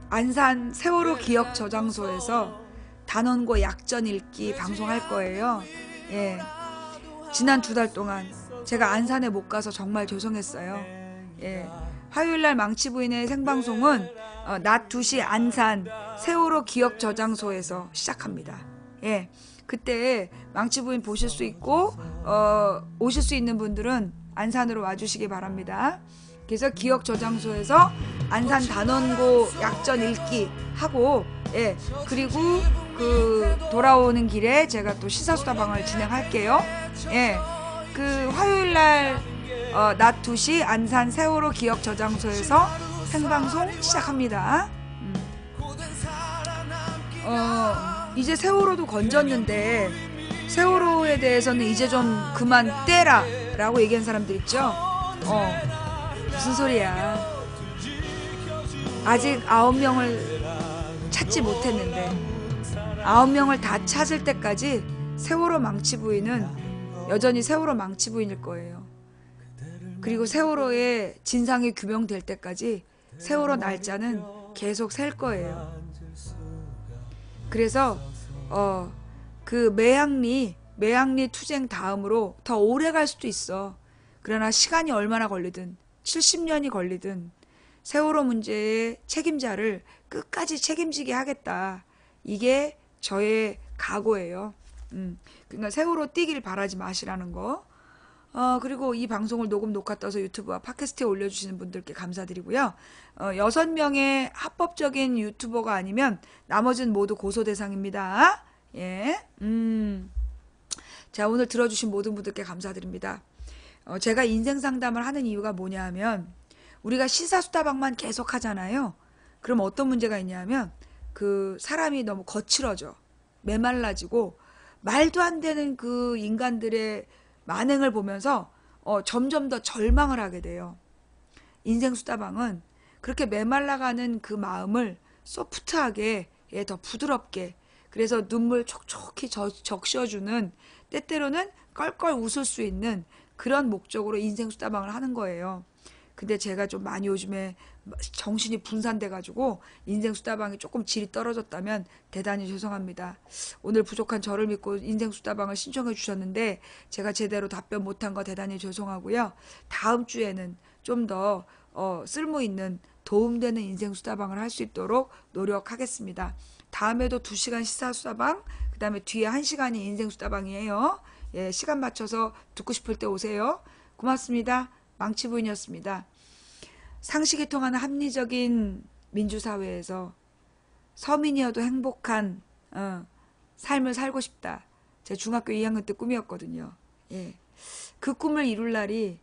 안산 세월호 기억 저장소에서 단원고 약전 읽기 방송할 거예요. 예. 지난 2달 동안 제가 안산에 못 가서 정말 죄송했어요. 예. 화요일날 망치 부인의 생방송은 낮 2시 안산 세월호 기억 저장소에서 시작합니다. 예. 그때 망치 부인 보실 수 있고 오실 수 있는 분들은 안산으로 와주시기 바랍니다. 그래서 기억 저장소에서 안산 단원고 약전 읽기 하고 그리고 돌아오는 길에 제가 또 시사수다방을 진행할게요. 그 화요일날 낮 2시 안산 세월호 기억 저장소에서 생방송 시작합니다. 이제 세월호도 건졌는데 세월호에 대해서는 이제 좀 그만 떼라 라고 얘기한 사람들 있죠. 무슨 소리야. 아직 9명을 찾지 못했는데 9명을 다 찾을 때까지 세월호 망치 부인은 여전히 세월호 망치 부인일 거예요. 그리고 세월호의 진상이 규명될 때까지 세월호 날짜는 계속 셀 거예요. 그래서 그 매양리 투쟁 다음으로 더 오래 갈 수도 있어. 그러나 시간이 얼마나 걸리든 70년이 걸리든 세월호 문제의 책임자를 끝까지 책임지게 하겠다. 이게 저의 각오예요. 그러니까 세월호 뛰길 바라지 마시라는 거. 그리고 이 방송을 녹화 떠서 유튜브와 팟캐스트에 올려주시는 분들께 감사드리고요. 6명의 합법적인 유튜버가 아니면 나머지는 모두 고소 대상입니다. 예. 자, 오늘 들어주신 모든 분들께 감사드립니다. 제가 인생 상담을 하는 이유가 뭐냐 하면 우리가 시사수다방만 계속 하잖아요. 그럼 어떤 문제가 있냐면 그 사람이 너무 거칠어져. 메말라지고 말도 안 되는 그 인간들의 만행을 보면서 점점 더 절망을 하게 돼요. 인생수다방은 그렇게 메말라가는 그 마음을 소프트하게 더 부드럽게 그래서 눈물 촉촉히 적셔주는 때때로는 껄껄 웃을 수 있는 그런 목적으로 인생수다방을 하는 거예요. 근데 제가 좀 많이 요즘에 정신이 분산돼가지고 인생수다방이 조금 질이 떨어졌다면 대단히 죄송합니다. 오늘 부족한 저를 믿고 인생수다방을 신청해 주셨는데 제가 제대로 답변 못한 거 대단히 죄송하고요. 다음 주에는 좀 더 쓸모있는 도움되는 인생수다방을 할 수 있도록 노력하겠습니다. 다음에도 2시간 시사수다방, 그 다음에 뒤에 1시간이 인생수다방이에요. 예, 시간 맞춰서 듣고 싶을 때 오세요. 고맙습니다. 망치부인이었습니다. 상식이 통하는 합리적인 민주사회에서 서민이어도 행복한 삶을 살고 싶다. 제 중학교 2학년 때 꿈이었거든요. 예, 그 꿈을 이룰 날이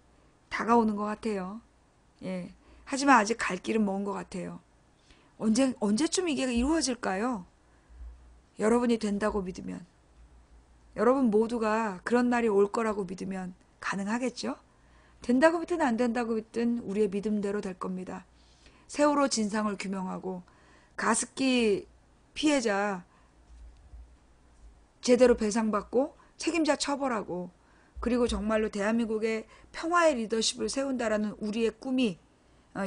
다가오는 것 같아요. 예, 하지만 아직 갈 길은 먼 것 같아요. 언제쯤 이게 이루어질까요? 여러분이 된다고 믿으면, 여러분 모두가 그런 날이 올 거라고 믿으면 가능하겠죠? 된다고 믿든 안 된다고 믿든 우리의 믿음대로 될 겁니다. 세월호 진상을 규명하고 가습기 피해자 제대로 배상받고 책임자 처벌하고, 그리고 정말로 대한민국의 평화의 리더십을 세운다라는 우리의 꿈이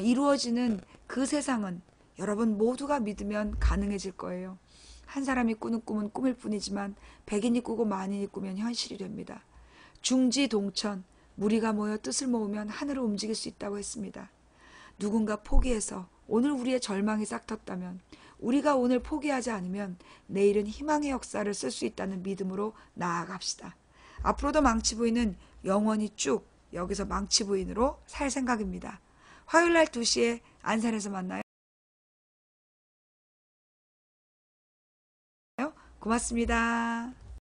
이루어지는 그 세상은 여러분 모두가 믿으면 가능해질 거예요. 한 사람이 꾸는 꿈은 꿈일 뿐이지만 백인이 꾸고 만인이 꾸면 현실이 됩니다. 중지동천, 무리가 모여 뜻을 모으면 하늘을 움직일 수 있다고 했습니다. 누군가 포기해서 오늘 우리의 절망이 싹텄다면, 우리가 오늘 포기하지 않으면 내일은 희망의 역사를 쓸 수 있다는 믿음으로 나아갑시다. 앞으로도 망치부인은 영원히 쭉 여기서 망치부인으로 살 생각입니다. 화요일날 2시에 안산에서 만나요. 고맙습니다.